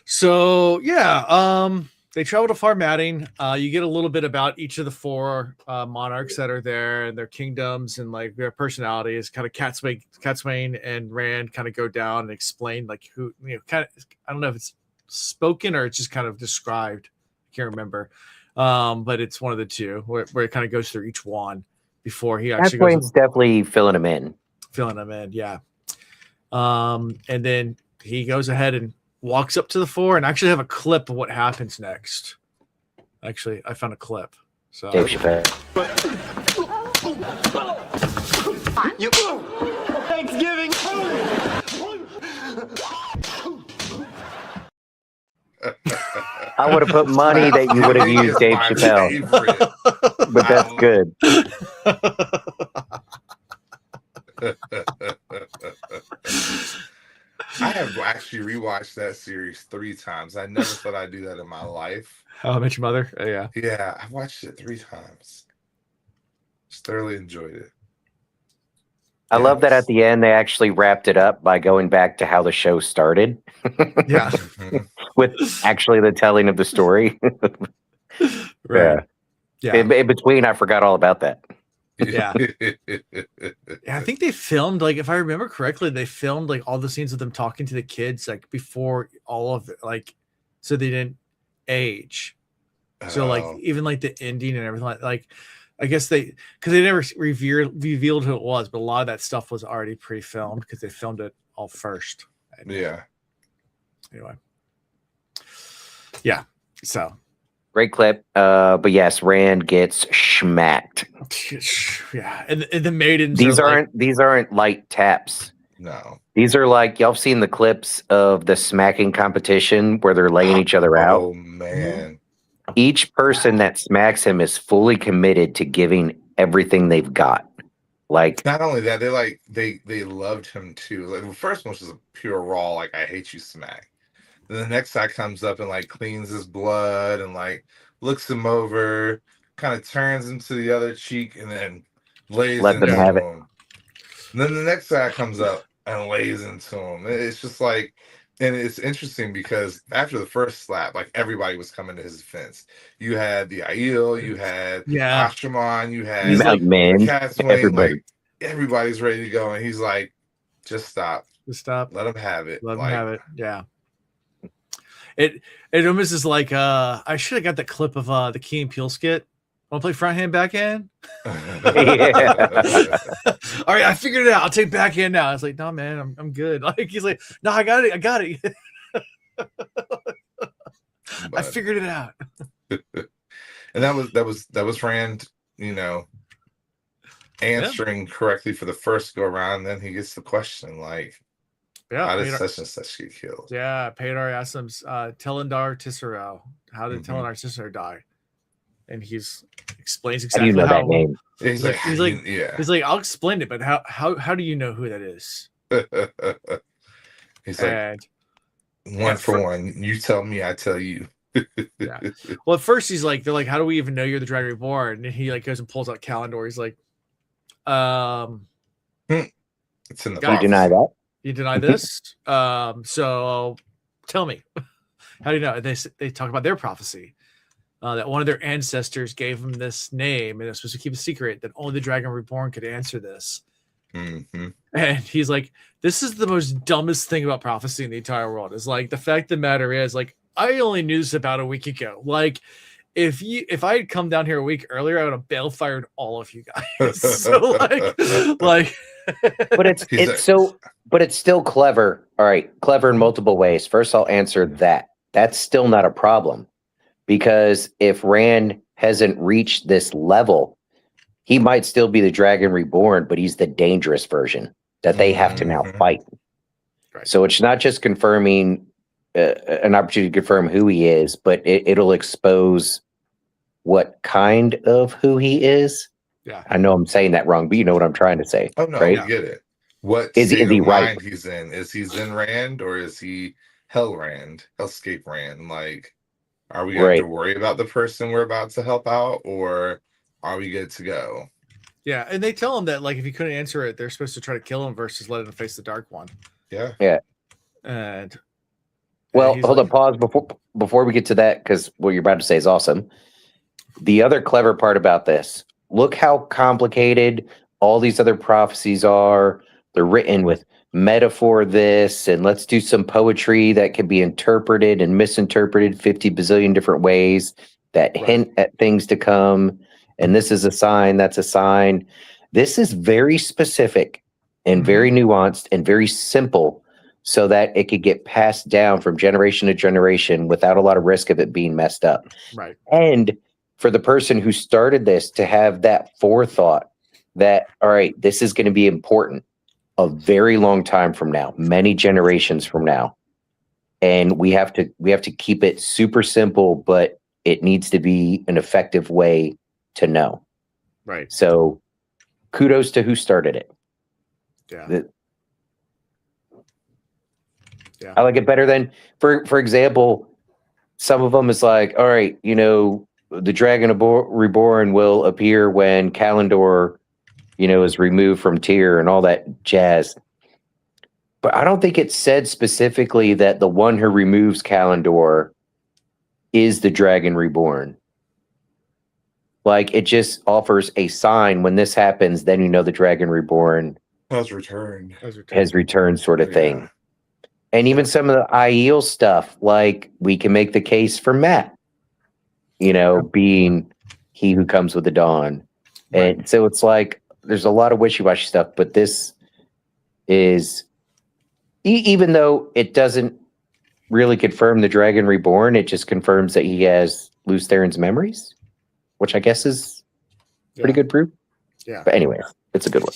[SPEAKER 1] So yeah, they travel to Farmatting. You get a little bit about each of the four monarchs that are there and their kingdoms and like their personalities. Kind of Catswain and Rand kind of go down and explain like who kind of. I don't know if it's spoken or it's just kind of described. I can't remember, but it's one of the two where it kind of goes through each one before he actually goes.
[SPEAKER 2] Wayne's definitely filling him in.
[SPEAKER 1] Filling them in, yeah. And then he goes ahead and walks up to the four, and I actually have a clip of what happens next. Actually, I found a clip. So
[SPEAKER 2] Dave Chappelle.
[SPEAKER 5] Thanksgiving.
[SPEAKER 2] I would have put money that you would have used Dave
[SPEAKER 4] My
[SPEAKER 2] Chappelle,
[SPEAKER 4] favorite.
[SPEAKER 2] but that's good.
[SPEAKER 4] I have actually rewatched that series 3 times. I never thought I'd do that in my life.
[SPEAKER 1] How I Met Your Mother. Yeah.
[SPEAKER 4] Yeah, I watched it 3 times. Just thoroughly enjoyed it.
[SPEAKER 2] I love that at the end they actually wrapped it up by going back to how the show started
[SPEAKER 1] Yeah.
[SPEAKER 4] Mhm.
[SPEAKER 2] with actually the telling of the story.
[SPEAKER 1] Right. Yeah.
[SPEAKER 2] In between, I forgot all about that.
[SPEAKER 1] Yeah. Yeah, I think they filmed, like, if I remember correctly, they filmed like all the scenes of them talking to the kids, like before all of it, like, so they didn't age. So like
[SPEAKER 4] Oh,
[SPEAKER 1] even like the ending and everything, like I guess because they never revealed who it was, but a lot of that stuff was already pre-filmed because they filmed it all first. And
[SPEAKER 4] yeah.
[SPEAKER 1] anyway, yeah. So
[SPEAKER 2] Great clip. But yes, Rand gets schmacked.
[SPEAKER 1] yeah, and the maidens.
[SPEAKER 2] These
[SPEAKER 1] are like,
[SPEAKER 2] aren't light taps.
[SPEAKER 4] No.
[SPEAKER 2] These are like y'all have seen the clips of the smacking competition where they're laying each other out.
[SPEAKER 4] Oh man.
[SPEAKER 2] Each person that smacks him is fully committed to giving everything they've got. Like,
[SPEAKER 4] Not only that, they loved him too. Like the first one was just a pure raw, like I hate you smack. Then the next guy comes up and like cleans his blood and like looks him over, kind of turns him to the other cheek and then lays
[SPEAKER 2] Let them
[SPEAKER 4] into
[SPEAKER 2] have it.
[SPEAKER 4] him. And then the next guy comes up and lays into him. It's just like, and it's interesting because after the first slap, like everybody was coming to his defense. You had the Aiel, you had
[SPEAKER 1] Yeah.
[SPEAKER 4] Ashraman, you had
[SPEAKER 1] He's like,
[SPEAKER 2] men,
[SPEAKER 4] Catswain,
[SPEAKER 2] everybody.
[SPEAKER 4] like everybody's ready to go, and he's like, "Just stop,
[SPEAKER 1] just stop.
[SPEAKER 4] let him have it."
[SPEAKER 1] Let them
[SPEAKER 4] Like,
[SPEAKER 1] have it. Yeah. It almost is like I should have got that clip of the Key and Peele skit. Want to play front hand, backhand?
[SPEAKER 2] Yeah.
[SPEAKER 1] All right, I figured it out. I'll take backhand now. I was like, no, man, I'm good. Like he's like, no, I got it. I
[SPEAKER 4] but-
[SPEAKER 1] figured it out.
[SPEAKER 4] and that was Rand, answering correctly for the first go around. Then he gets the question like,
[SPEAKER 1] Yeah,
[SPEAKER 4] "How did
[SPEAKER 1] Padar-
[SPEAKER 4] such and such get killed?"
[SPEAKER 1] yeah. Padar asks him, Telendar Tisserel, how did
[SPEAKER 4] Mhm.
[SPEAKER 1] Telendar Tisserel die? And he's explains
[SPEAKER 2] How
[SPEAKER 1] exactly
[SPEAKER 2] do you know
[SPEAKER 1] how.
[SPEAKER 2] that name?
[SPEAKER 4] He's
[SPEAKER 1] like- he's like-
[SPEAKER 4] yeah.
[SPEAKER 1] He's like, I'll explain it, but how do you know who that is?
[SPEAKER 4] He's like,
[SPEAKER 1] And
[SPEAKER 4] one for one. You tell me, I tell you.
[SPEAKER 1] Yeah. well, at first he's like, they're like, how do we even know you're the Dragon Reborn? And he like goes and pulls out Kalendor. He's like,
[SPEAKER 4] It's in the
[SPEAKER 1] You
[SPEAKER 2] You deny that?
[SPEAKER 1] you deny this? So tell me, how do you know? And they talk about their prophecy, that one of their ancestors gave them this name, and it's supposed to keep a secret that only the Dragon Reborn could answer this.
[SPEAKER 4] Mm-hmm.
[SPEAKER 1] And he's like, this is the most dumbest thing about prophecy in the entire world. Is like the fact of the matter is, like, I only knew this about a week ago. Like, if I had come down here a week earlier, I would have bail fired all of you guys. So like
[SPEAKER 2] But it's still clever. All right, clever in multiple ways. First, I'll answer that. That's still not a problem because if Rand hasn't reached this level, he might still be the Dragon Reborn, but he's the dangerous version that they have to now fight.
[SPEAKER 1] Right.
[SPEAKER 2] So it's not just confirming an opportunity to confirm who he is, but it'll expose what kind of who he is.
[SPEAKER 1] Yeah.
[SPEAKER 2] I know I'm saying that wrong, but you know what I'm trying to say.
[SPEAKER 4] Oh no,
[SPEAKER 2] right?
[SPEAKER 4] we get it. What
[SPEAKER 2] Is
[SPEAKER 4] state
[SPEAKER 2] he
[SPEAKER 4] of
[SPEAKER 2] right?
[SPEAKER 4] mind he's in? Is he Zen Rand or is he Hell Rand, Hellscape Rand? Like, are we going to have to worry about the person we're about to help out, or are we good to go?
[SPEAKER 1] Yeah, and they tell him that like if he couldn't answer it, they're supposed to try to kill him versus let him face the Dark One.
[SPEAKER 4] Yeah.
[SPEAKER 1] And
[SPEAKER 2] well, hold on, pause before we get to that, because what you're about to say is awesome. The other clever part about this, look how complicated all these other prophecies are. They're written with metaphor this, and let's do some poetry that can be interpreted and misinterpreted 50 bazillion different ways that hint at things to come. And this is a sign, that's a sign. This is very specific and very nuanced and very simple so that it could get passed down from generation to generation without a lot of risk of it being messed up.
[SPEAKER 1] Right.
[SPEAKER 2] And for the person who started this to have that forethought that, all right, this is going to be important a very long time from now, many generations from now. And we have to keep it super simple, but it needs to be an effective way to know.
[SPEAKER 1] Right.
[SPEAKER 2] So kudos to who started it.
[SPEAKER 1] Yeah.
[SPEAKER 2] I like it better than, for example, some of them is like, all right, the Dragon Reborn will appear when Kalendor, is removed from Tyr and all that jazz. But I don't think it said specifically that the one who removes Kalendor is the Dragon Reborn. Like, it just offers a sign when this happens, then the Dragon Reborn
[SPEAKER 4] has returned
[SPEAKER 2] sort of thing. And even some of the Aiel stuff, like we can make the case for Matt, being he who comes with the dawn.
[SPEAKER 1] Right.
[SPEAKER 2] And so it's like, there's a lot of wishy-washy stuff, but this is, even though it doesn't really confirm the Dragon Reborn, it just confirms that he has Lews Therin's memories, which I guess is pretty good proof.
[SPEAKER 1] Yeah.
[SPEAKER 2] But anyway, it's a good one.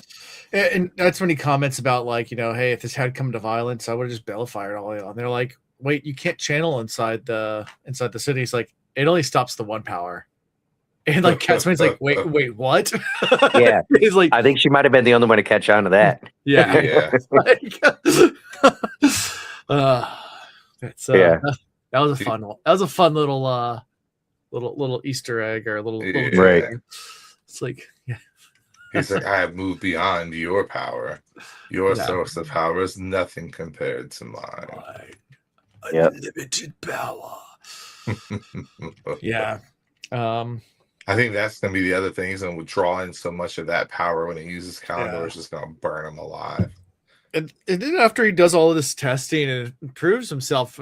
[SPEAKER 1] And that's when he comments about like, hey, if this had come to violence, I would have just bail fired all y'all. And they're like, wait, you can't channel inside the city. It's like, it only stops the one power. And like Catsman's like, wait, what?
[SPEAKER 2] Yeah.
[SPEAKER 1] He's like,
[SPEAKER 2] I think she might have been the only one to catch on to that.
[SPEAKER 1] Yeah.
[SPEAKER 4] Yeah.
[SPEAKER 1] That was a fun one. That was a fun little Easter egg or a little
[SPEAKER 2] right.
[SPEAKER 1] It's like, yeah.
[SPEAKER 4] He's like, I have moved beyond your power. Your source of power is nothing compared to mine.
[SPEAKER 1] Unlimited power. Yeah.
[SPEAKER 4] I think that's going to be the other thing. He's going to withdraw in so much of that power when he uses Kalendor. It's just going to burn him alive.
[SPEAKER 1] And then after he does all of this testing and proves himself,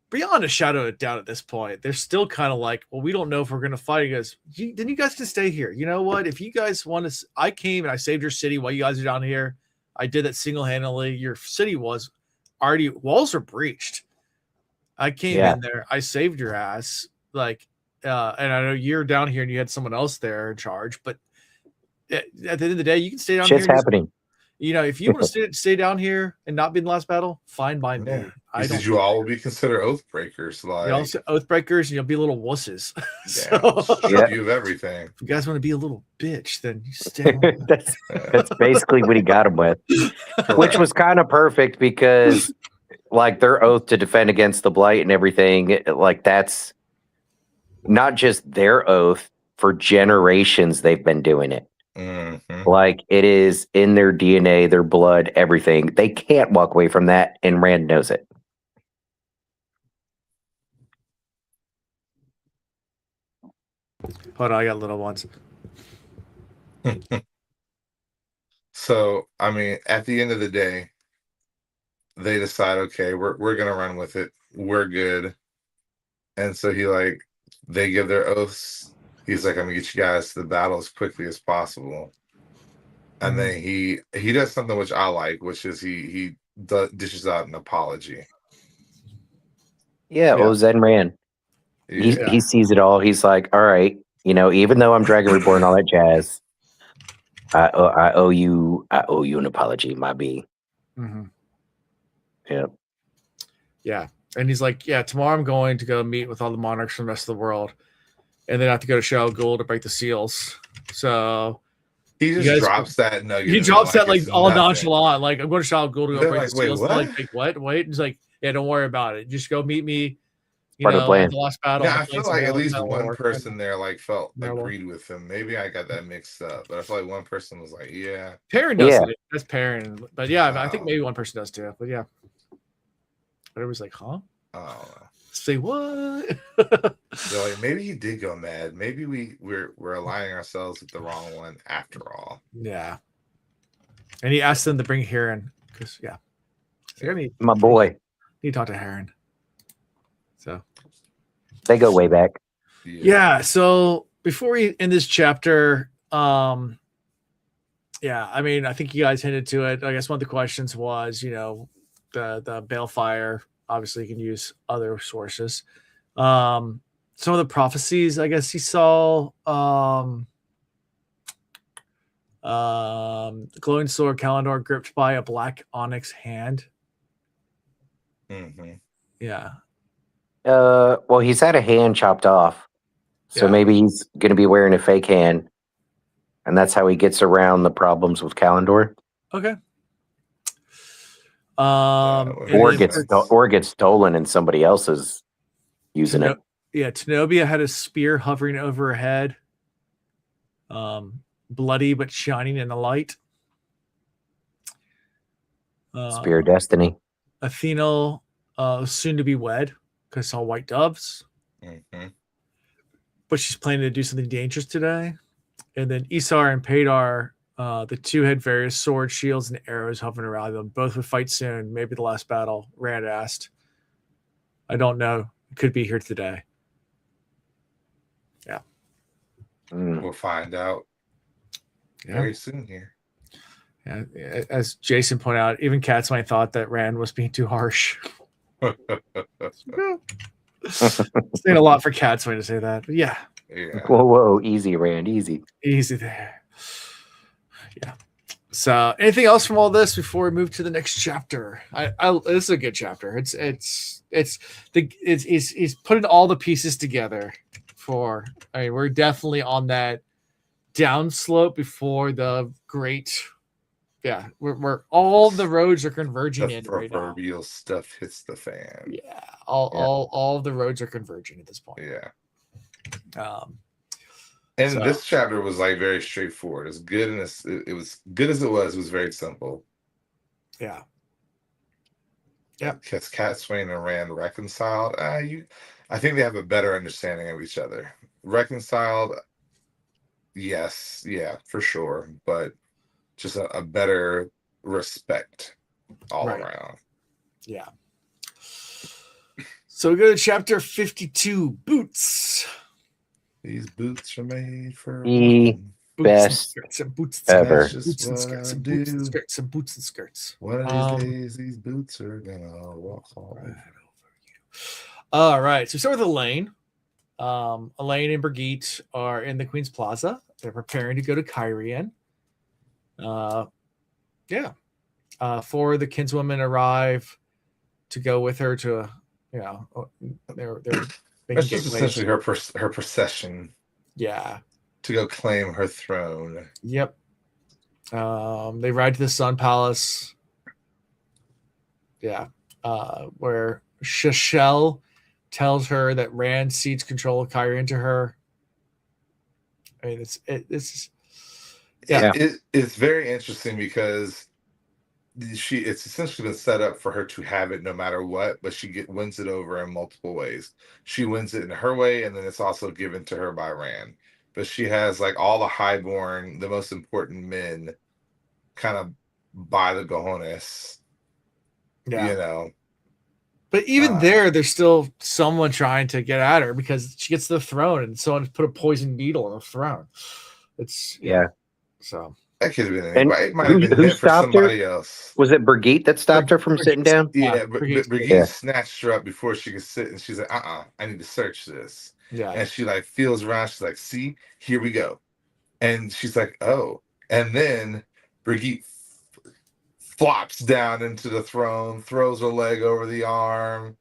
[SPEAKER 1] beyond a shadow of a doubt at this point, they're still kind of like, well, we don't know if we're going to fight. He goes, then you guys can stay here. You know what? If you guys want to, I came and I saved your city while you guys are down here. I did that single-handedly. Your city was already, walls were breached. I came in there. I saved your ass. Like, and I know you're down here and you had someone else there in charge, but at the end of the day, you can stay down here.
[SPEAKER 2] Shit's happening.
[SPEAKER 1] If you want to stay down here and not be in the last battle, fine by me.
[SPEAKER 4] You all will be considered oath breakers. Like,
[SPEAKER 1] also oath breakers, and you'll be little wusses.
[SPEAKER 4] Strip you of everything.
[SPEAKER 1] If you guys want to be a little bitch, then you stay.
[SPEAKER 2] That's basically what he got him with, which was kind of perfect because, like, their oath to defend against the blight and everything, like that's not just their oath. For generations, they've been doing it.
[SPEAKER 4] Mm-hmm.
[SPEAKER 2] Like, it is in their DNA, their blood, everything. They can't walk away from that, and Rand knows it.
[SPEAKER 1] Hold on, I got little ones.
[SPEAKER 4] So I mean, at the end of the day, they decide, okay, we're gonna run with it. We're good. And so they give their oaths. He's like, I'm gonna get you guys to the battle as quickly as possible. And
[SPEAKER 1] Mhm.
[SPEAKER 4] then he does something which I like, which is he dishes out an apology.
[SPEAKER 2] Yeah,
[SPEAKER 1] Yeah.
[SPEAKER 2] Ozen Ran. He
[SPEAKER 4] Yeah.
[SPEAKER 2] he sees it all. He's like, all right, even though I'm Dragon Reborn and all that jazz, I owe you an apology, my B.
[SPEAKER 1] Mhm.
[SPEAKER 2] Yeah.
[SPEAKER 1] Yeah. And he's like, yeah, tomorrow I'm going to go meet with all the monarchs from the rest of the world. And then I have to go to Shell Gould to break the seals. So
[SPEAKER 4] He
[SPEAKER 1] you
[SPEAKER 4] just
[SPEAKER 1] guys,
[SPEAKER 4] drops that nugget.
[SPEAKER 1] he
[SPEAKER 4] in there
[SPEAKER 1] drops that like
[SPEAKER 4] it's
[SPEAKER 1] all
[SPEAKER 4] nothing.
[SPEAKER 1] nonchalant. Like, I'm going to Shell Gould to go
[SPEAKER 4] They're
[SPEAKER 1] break
[SPEAKER 4] like,
[SPEAKER 1] the
[SPEAKER 4] wait,
[SPEAKER 1] seals.
[SPEAKER 4] what?
[SPEAKER 1] They're like, what? Wait. And he's like, yeah, don't worry about it. Just go meet me,
[SPEAKER 2] Part of the plan.
[SPEAKER 1] at the last battle.
[SPEAKER 4] Yeah,
[SPEAKER 1] on
[SPEAKER 4] I
[SPEAKER 1] the
[SPEAKER 4] feel
[SPEAKER 1] Plains of
[SPEAKER 4] like at
[SPEAKER 1] Hell.
[SPEAKER 4] least
[SPEAKER 1] That'll
[SPEAKER 4] one
[SPEAKER 1] work.
[SPEAKER 4] person there felt
[SPEAKER 1] That'll work.
[SPEAKER 4] agreed with him. Maybe I got that mixed up, but I feel like one person was like, yeah.
[SPEAKER 1] Perrin does
[SPEAKER 2] Yeah.
[SPEAKER 1] it. That's Perrin. But yeah, I think
[SPEAKER 4] Oh.
[SPEAKER 1] maybe one person does too. But yeah. But it was like, huh?
[SPEAKER 4] Oh.
[SPEAKER 1] Say what?
[SPEAKER 4] They're like, maybe he did go mad. Maybe we're aligning ourselves with the wrong one after all.
[SPEAKER 1] Yeah. And he asked them to bring Heron because yeah. So need
[SPEAKER 2] My boy.
[SPEAKER 1] to talk to Heron. So
[SPEAKER 2] They go way back.
[SPEAKER 1] yeah. So before we end this chapter, yeah, I mean, I think you guys hinted to it. I guess one of the questions was, the Balefire. Obviously, you can use other sources. Some of the prophecies, I guess he saw. Glowing sword Kalendor gripped by a black onyx hand.
[SPEAKER 4] Mm-hmm.
[SPEAKER 1] Yeah.
[SPEAKER 2] Well, he's had a hand chopped off, so
[SPEAKER 1] Yeah.
[SPEAKER 2] maybe he's going to be wearing a fake hand, and that's how he gets around the problems with Kalendor.
[SPEAKER 1] Okay.
[SPEAKER 2] Or gets stolen and somebody else is using it.
[SPEAKER 1] Yeah, Tenobia had a spear hovering over her head, bloody but shining in the light.
[SPEAKER 2] Spear of Destiny.
[SPEAKER 1] Athena, soon to be wed because saw white doves.
[SPEAKER 4] Mm-hmm.
[SPEAKER 1] But she's planning to do something dangerous today. And then Isar and Padar, the two had various swords, shields, and arrows hovering around them. Both would fight soon. Maybe the last battle. Rand asked. I don't know. Could be here today. Yeah.
[SPEAKER 4] We'll find out very soon here.
[SPEAKER 1] Yeah. As Jason pointed out, even Catswine thought that Rand was being too harsh. Saying a lot for Catswine to say that. But yeah.
[SPEAKER 2] Whoa. Easy, Rand. Easy
[SPEAKER 1] there. Yeah. So, anything else from all this before we move to the next chapter? This is a good chapter. It's putting all the pieces together for. I mean, we're definitely on that downslope before the great. Yeah, we're all the roads are converging in right now.
[SPEAKER 4] Proverbial stuff hits the fan.
[SPEAKER 1] Yeah, all the roads are converging at this point.
[SPEAKER 4] Yeah. And this chapter was very straightforward. As good as it was good as it was very simple.
[SPEAKER 1] Yeah.
[SPEAKER 4] Yeah. Because Catswain and Rand reconciled. I think they have a better understanding of each other. Reconciled, yes, yeah, for sure. But just a better respect all around.
[SPEAKER 1] Yeah. So we go to chapter 52, Boots.
[SPEAKER 4] These boots are made for
[SPEAKER 2] best ever.
[SPEAKER 1] Boots and skirts and boots and skirts and boots and skirts.
[SPEAKER 4] One of these days, these boots are gonna walk all over
[SPEAKER 1] you. All right. So we start with Elaine. Elaine and Brigitte are in the Queen's Plaza. They're preparing to go to Kyrian. Four the kinswomen arrive to go with her to, they're
[SPEAKER 4] that's just essentially her procession.
[SPEAKER 1] Yeah.
[SPEAKER 4] To go claim her throne.
[SPEAKER 1] Yep. They ride to the Sun Palace. Yeah. Where Shashel tells her that Rand cedes control of Kyrian to her. I mean, it's
[SPEAKER 4] very interesting because it's essentially been set up for her to have it no matter what, but she wins it over in multiple ways. She wins it in her way, and then it's also given to her by Rand. But she has all the highborn, the most important men kind of by the cojones,
[SPEAKER 1] Yeah.
[SPEAKER 4] you know.
[SPEAKER 1] But even there's still someone trying to get at her because she gets to the throne and someone put a poison needle on the throne. It's
[SPEAKER 2] Yeah.
[SPEAKER 1] So
[SPEAKER 4] That could have been
[SPEAKER 2] And
[SPEAKER 4] anybody. It might have been
[SPEAKER 2] who
[SPEAKER 4] meant for
[SPEAKER 2] stopped her?
[SPEAKER 4] somebody else.
[SPEAKER 2] Was it Brigitte that stopped her from sitting down?
[SPEAKER 4] Yeah, but
[SPEAKER 1] Brigitte's
[SPEAKER 4] Brigitte
[SPEAKER 2] Yeah.
[SPEAKER 4] snatched her up before she could sit, and she's like, I need to search this.
[SPEAKER 1] yeah,
[SPEAKER 4] And she like feels around, she's like, see, here we go. And she's like, oh. And then Brigitte flops down into the throne, throws her leg over the arm,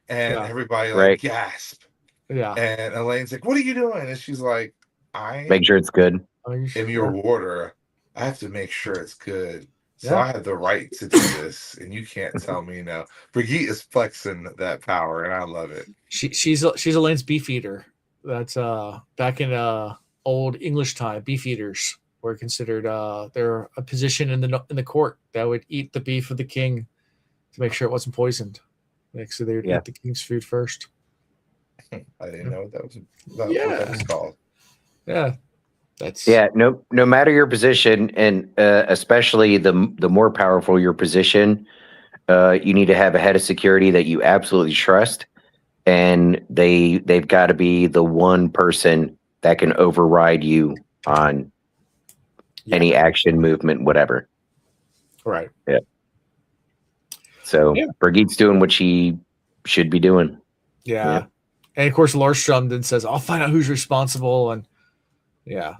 [SPEAKER 4] and
[SPEAKER 1] Yeah.
[SPEAKER 4] everybody like
[SPEAKER 2] Right.
[SPEAKER 4] gasp.
[SPEAKER 1] yeah.
[SPEAKER 4] And Elaine's like, what are you doing? And she's like, I
[SPEAKER 2] Make sure it's good.
[SPEAKER 1] Are you
[SPEAKER 4] am
[SPEAKER 1] sure?
[SPEAKER 4] your warder. I have to make sure it's good. So
[SPEAKER 1] Yeah.
[SPEAKER 4] I have the right to do this, and you can't tell me no. Brigitte is flexing that power, and I love it.
[SPEAKER 1] She's Elaine's beef eater. That's back in old English time. Beef eaters were considered they're a position in the court that would eat the beef of the king to make sure it wasn't poisoned. Like, so they would
[SPEAKER 2] Yeah.
[SPEAKER 1] eat the king's food first.
[SPEAKER 4] I didn't know what that was about.
[SPEAKER 1] Yeah.
[SPEAKER 4] What that was called.
[SPEAKER 1] Yeah, that's
[SPEAKER 2] Yeah, no matter your position, and especially the more powerful your position, you need to have a head of security that you absolutely trust, and they've got to be the one person that can override you on any action, movement, whatever.
[SPEAKER 1] right.
[SPEAKER 2] So
[SPEAKER 1] Yeah.
[SPEAKER 2] Brigitte's doing what she should be doing.
[SPEAKER 1] Yeah. And of course, Lorstrom then says, "I'll find out who's responsible." And yeah,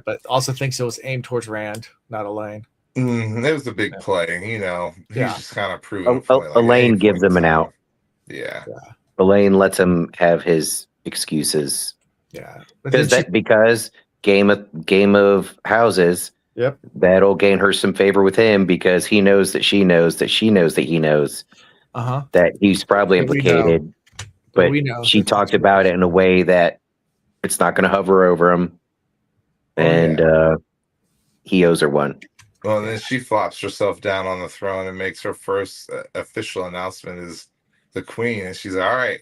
[SPEAKER 1] but also thinks it was aimed towards Rand, not Elaine.
[SPEAKER 4] It was a big play, you know. He's
[SPEAKER 1] Yeah.
[SPEAKER 4] just kind of proving a point, like,
[SPEAKER 2] Elaine
[SPEAKER 4] hey,
[SPEAKER 2] gives him an out.
[SPEAKER 4] Yeah.
[SPEAKER 2] Elaine lets him have his excuses.
[SPEAKER 1] Yeah, but then
[SPEAKER 2] Because Game of Houses.
[SPEAKER 1] Yep.
[SPEAKER 2] That'll gain her some favor with him because he knows that she knows that she knows that he knows that he's probably
[SPEAKER 1] And we know.
[SPEAKER 2] implicated. But
[SPEAKER 1] we know
[SPEAKER 2] she
[SPEAKER 1] that
[SPEAKER 2] talked
[SPEAKER 1] that's
[SPEAKER 2] about it in a way that it's not going to hover over him, and he owes her one.
[SPEAKER 4] Well, and then she flops herself down on the throne and makes her first official announcement as the queen, and she's like, all right,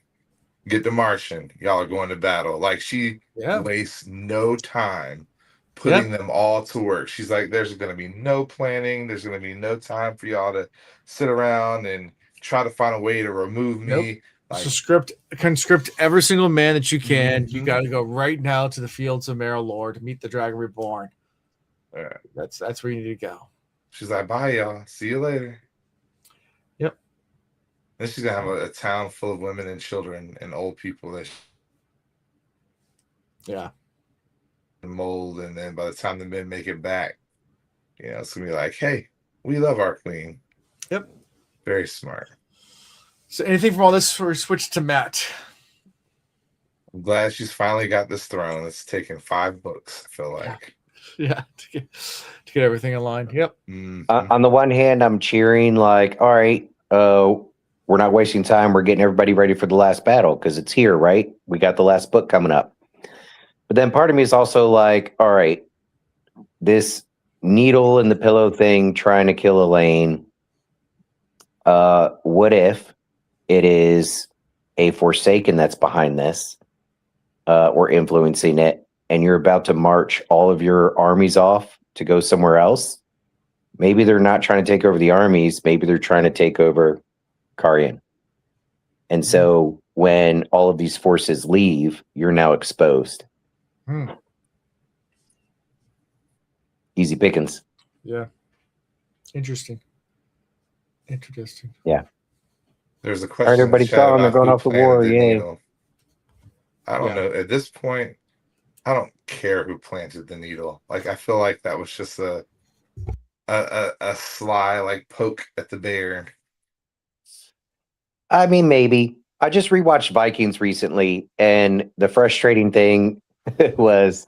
[SPEAKER 4] get to marching. Y'all are going to battle. Like, she wastes no time putting them all to work. She's like, there's going to be no planning. There's going to be no time for y'all to sit around and try to find a way to remove me. Like,
[SPEAKER 1] so conscript every single man that you can. You got to go right now to the fields of Merrilor to meet the Dragon Reborn. That's where you need to go.
[SPEAKER 4] She's like, bye, y'all. See you later.
[SPEAKER 1] Yep.
[SPEAKER 4] Then she's going to have a town full of women and children and old people that mold, and then by the time the men make it back, you know, it's gonna be like, hey, we love our queen.
[SPEAKER 1] Yep.
[SPEAKER 4] Very smart.
[SPEAKER 1] So anything from all this, we're switched to Matt.
[SPEAKER 4] I'm glad she's finally got this throne. It's taken 5 books, I feel like.
[SPEAKER 1] Yeah, to get everything in line. Yep.
[SPEAKER 2] On the one hand, I'm cheering like, all right, we're not wasting time. We're getting everybody ready for the last battle because it's here, right? We got the last book coming up. But then part of me is also like, all right, this needle in the pillow thing trying to kill Elaine. What if it is a Forsaken that's behind this or influencing it, and you're about to march all of your armies off to go somewhere else? Maybe they're not trying to take over the armies. Maybe they're trying to take over Carian. And so when all of these forces leave, you're now exposed. Easy pickings.
[SPEAKER 1] Yeah. Interesting.
[SPEAKER 2] Yeah.
[SPEAKER 4] There's a
[SPEAKER 2] All
[SPEAKER 4] question.
[SPEAKER 2] right, everybody's gone. They're going off to war. Yay.
[SPEAKER 4] I don't know. At this point, I don't care who planted the needle. Like, I feel like that was just a sly, like, poke at the bear.
[SPEAKER 2] I mean, maybe. I just rewatched Vikings recently, and the frustrating thing was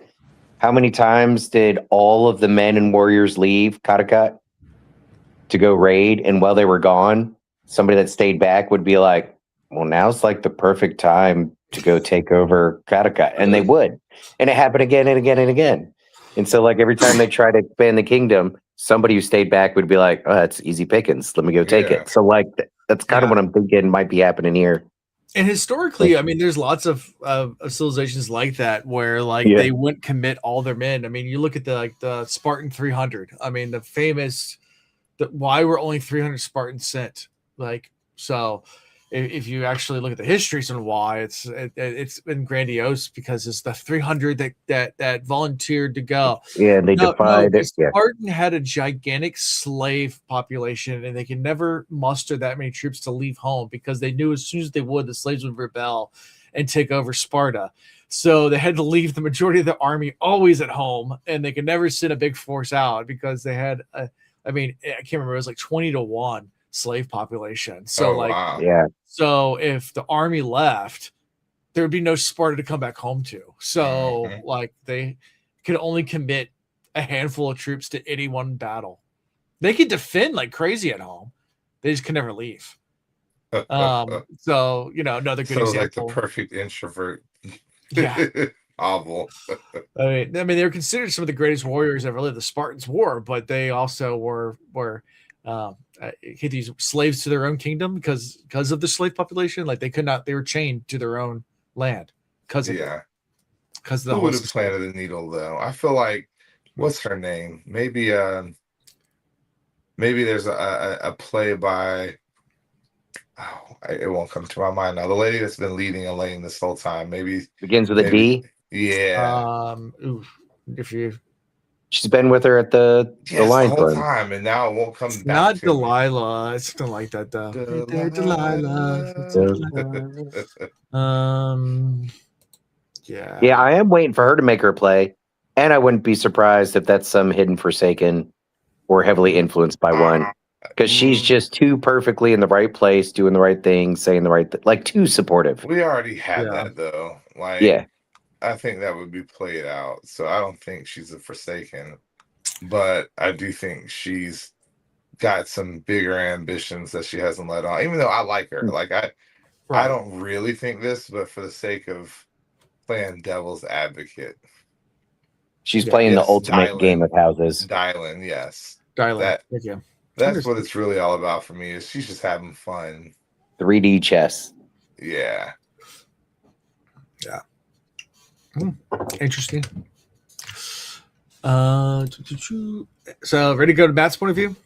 [SPEAKER 2] how many times did all of the men and warriors leave Kattegat to go raid, and while they were gone, somebody that stayed back would be like, well, now's like the perfect time to go take over Kattegat. And they would. And it happened again and again and again. And so, like, every time they try to expand the kingdom, somebody who stayed back would be like, oh, that's easy pickings. Let me go take it. So, like, that's kind of what I'm thinking might be happening here.
[SPEAKER 1] And historically, I mean, there's lots of civilizations like that where, like, they wouldn't commit all their men. I mean, you look at the Spartan 300. I mean, the famous why were only 300 Spartans sent? Like, so if you actually look at the histories on why, it's been grandiose because it's the 300 that volunteered to go.
[SPEAKER 2] Yeah, they
[SPEAKER 1] No,
[SPEAKER 2] defied
[SPEAKER 1] the
[SPEAKER 2] it. Yeah.
[SPEAKER 1] Spartan had a gigantic slave population, and they could never muster that many troops to leave home because they knew as soon as they would, the slaves would rebel and take over Sparta. So they had to leave the majority of the army always at home, and they could never send a big force out because they had I can't remember, it was like 20-1 slave population. So
[SPEAKER 4] Oh,
[SPEAKER 1] like,
[SPEAKER 4] wow.
[SPEAKER 2] Yeah.
[SPEAKER 1] so if the army left, there would be no Sparta to come back home to. So
[SPEAKER 4] Mhm.
[SPEAKER 1] like they could only commit a handful of troops to any one battle. They could defend like crazy at home. They just could never leave. So another good
[SPEAKER 4] So it's like the
[SPEAKER 1] example.
[SPEAKER 4] perfect introvert.
[SPEAKER 1] Yeah.
[SPEAKER 4] Oval.
[SPEAKER 1] I mean, they were considered some of the greatest warriors ever lived. The Spartans were, but they also were these slaves to their own kingdom because of the slave population. Like they could not, they were chained to their own land because of it.
[SPEAKER 4] Yeah.
[SPEAKER 1] Because the
[SPEAKER 4] Who
[SPEAKER 1] whole
[SPEAKER 4] would have planted the needle though? I feel like what's her name? Maybe there's a play by it won't come to my mind now. The lady that's been leading Elaine this whole time. Maybe
[SPEAKER 2] Begins with a
[SPEAKER 4] maybe,
[SPEAKER 2] D.
[SPEAKER 4] yeah.
[SPEAKER 1] If you
[SPEAKER 2] She's been with her at the
[SPEAKER 4] Yes, the
[SPEAKER 2] Lions
[SPEAKER 4] whole
[SPEAKER 2] Club.
[SPEAKER 4] time, and now it won't come
[SPEAKER 1] it's
[SPEAKER 4] back
[SPEAKER 1] not
[SPEAKER 4] to me.
[SPEAKER 1] Delilah, it's something like that though. Hey there, Delilah. Yeah.
[SPEAKER 2] Yeah, I am waiting for her to make her play, and I wouldn't be surprised if that's some hidden Forsaken or heavily influenced by one, because she's just too perfectly in the right place, doing the right thing, saying the right thing, like too supportive.
[SPEAKER 4] We already had
[SPEAKER 1] Yeah.
[SPEAKER 4] that though. Like,
[SPEAKER 2] Yeah,
[SPEAKER 4] I think that would be played out. So I don't think she's a Forsaken, but I do think she's got some bigger ambitions that she hasn't let on. Even though I like her, like I
[SPEAKER 1] Right.
[SPEAKER 4] don't really think this, but for the sake of playing devil's advocate,
[SPEAKER 2] she's
[SPEAKER 1] Yeah.
[SPEAKER 2] playing the
[SPEAKER 4] Yes,
[SPEAKER 2] ultimate game of houses.
[SPEAKER 4] Dylan, yes,
[SPEAKER 1] Delilah.
[SPEAKER 4] that
[SPEAKER 1] Thank you.
[SPEAKER 4] that's what it's really all about for me. Is she's just having fun.
[SPEAKER 2] 3D chess.
[SPEAKER 4] Yeah.
[SPEAKER 1] Interesting. So ready to go to Matt's point of view?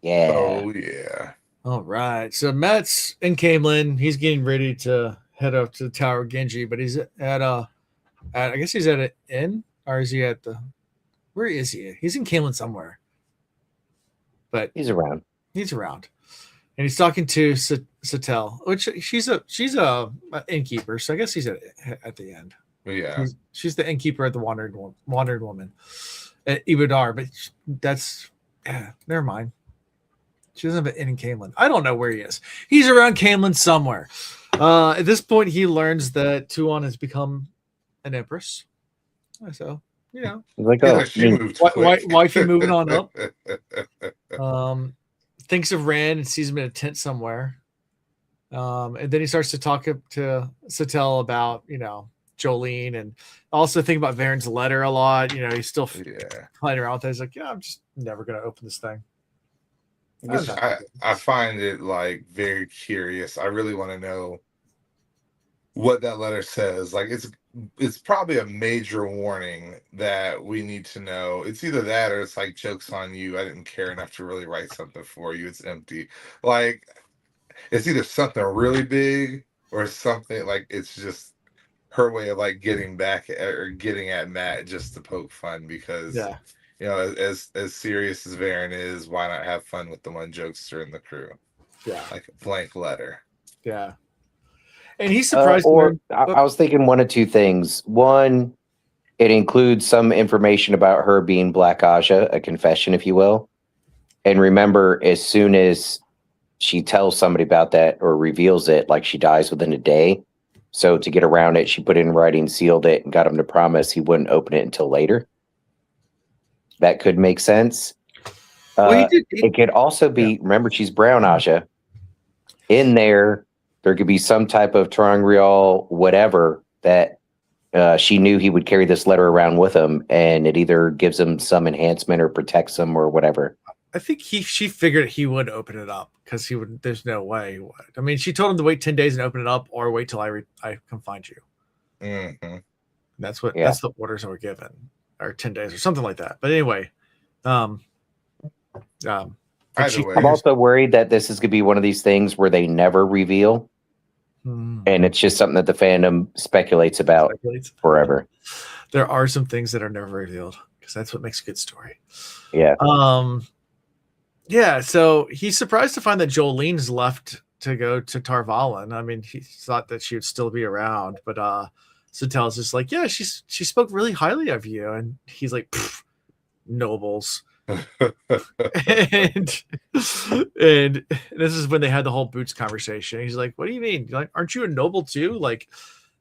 [SPEAKER 2] Yeah.
[SPEAKER 4] Oh yeah.
[SPEAKER 1] All right. So Matt's in Camelin. He's getting ready to head up to the Tower of Genji, but he's at I guess he's at an inn, or is he at the? Where is he? He's in Camelin somewhere, but
[SPEAKER 2] He's around.
[SPEAKER 1] he's around, and he's talking to Satel, which she's a innkeeper. So I guess he's at the end.
[SPEAKER 4] Yeah.
[SPEAKER 1] She's the innkeeper at the Wandered Woman at Ibadar, but that's never mind. She doesn't have an inn in Camelin. I don't know where he is. He's around Camelin somewhere. At this point, he learns that Tuon has become an empress. So
[SPEAKER 2] He's like, oh,
[SPEAKER 4] Yeah, she moved quick.
[SPEAKER 1] wifey moving on up. Thinks of Rand and sees him in a tent somewhere. And then he starts to talk to Satel about Jolene, and also think about Varen's letter a lot. He's still
[SPEAKER 4] Yeah.
[SPEAKER 1] playing around with it. He's like, yeah, I'm just never going to open this thing.
[SPEAKER 4] I find it like very curious. I really want to know what that letter says. Like it's probably a major warning that we need to know. It's either that or it's like, joke's on you. I didn't care enough to really write something for you. It's empty. Like it's either something really big or something like it's just her way of like getting back or getting at Matt just to poke fun because as serious as Varen is, why not have fun with the one jokester in the crew?
[SPEAKER 1] Yeah.
[SPEAKER 4] Like a blank letter.
[SPEAKER 1] Yeah. And he's surprised.
[SPEAKER 2] I was thinking one of two things. One, it includes some information about her being Black Aja, a confession, if you will. And remember, as soon as she tells somebody about that or reveals it, like she dies within a day. So to get around it, she put it in writing, sealed it, and got him to promise he wouldn't open it until later. That could make sense. It could also be, remember, she's Brown Aja. In there could be some type of Terangrial, whatever, that she knew he would carry this letter around with him, and it either gives him some enhancement or protects him or whatever.
[SPEAKER 1] I think she figured he would open it up because he would. There's no way he would. I mean, she told him to wait 10 days and open it up, or wait till I come find you.
[SPEAKER 4] Mm-hmm.
[SPEAKER 1] That's the orders that were given, or 10 days or something like that. But anyway, Um,
[SPEAKER 4] Either way,
[SPEAKER 2] I'm also worried that this is going to be one of these things where they never reveal,
[SPEAKER 1] hmm,
[SPEAKER 2] and it's just something that the fandom speculates about
[SPEAKER 1] speculates.
[SPEAKER 2] forever.
[SPEAKER 1] There are some things that are never revealed because that's what makes a good story.
[SPEAKER 2] Yeah.
[SPEAKER 1] Yeah, so he's surprised to find that Jolene's left to go to Tarvalin. I mean, he thought that she would still be around, but Satel's just like, yeah, she spoke really highly of you, and he's like, nobles. and this is when they had the whole Boots conversation. He's like, what do you mean? Like, aren't you a noble too? Like,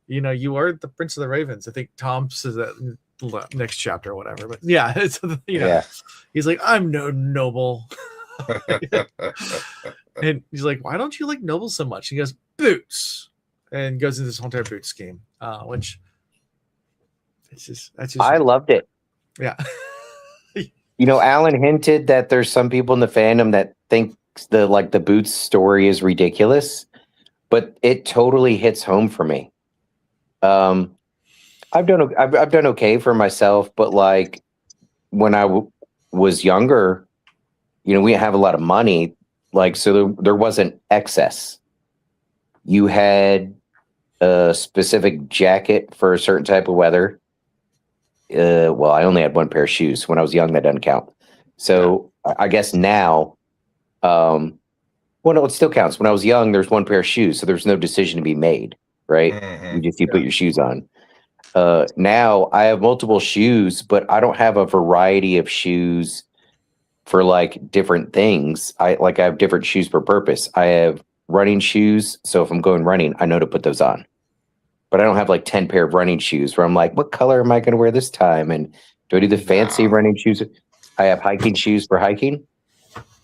[SPEAKER 1] you are the Prince of the Ravens. I think Tom says that in the next chapter or whatever. But yeah, it's he's like, I'm no noble. And he's like, why don't you like nobles so much? He goes, Boots, and goes into this whole entire Boots scheme, which that's just
[SPEAKER 2] I loved it.
[SPEAKER 1] yeah.
[SPEAKER 2] Alan hinted that there's some people in the fandom that think the Boots story is ridiculous, but it totally hits home for me. I've done okay for myself, but like when I was younger, we didn't have a lot of money, like so there wasn't excess. You had a specific jacket for a certain type of weather. Well, I only had one pair of shoes when I was young. That doesn't count. So I guess now, well, no, it still counts. When I was young, there's one pair of shoes, so there's no decision to be made, right?
[SPEAKER 4] Mhm.
[SPEAKER 2] You put your shoes on. Now I have multiple shoes, but I don't have a variety of shoes for like different things. I have different shoes per purpose. I have running shoes, so if I'm going running, I know to put those on. But I don't have like 10 pair of running shoes where I'm like, what color am I going to wear this time? And do I do the fancy running shoes? I have hiking shoes for hiking.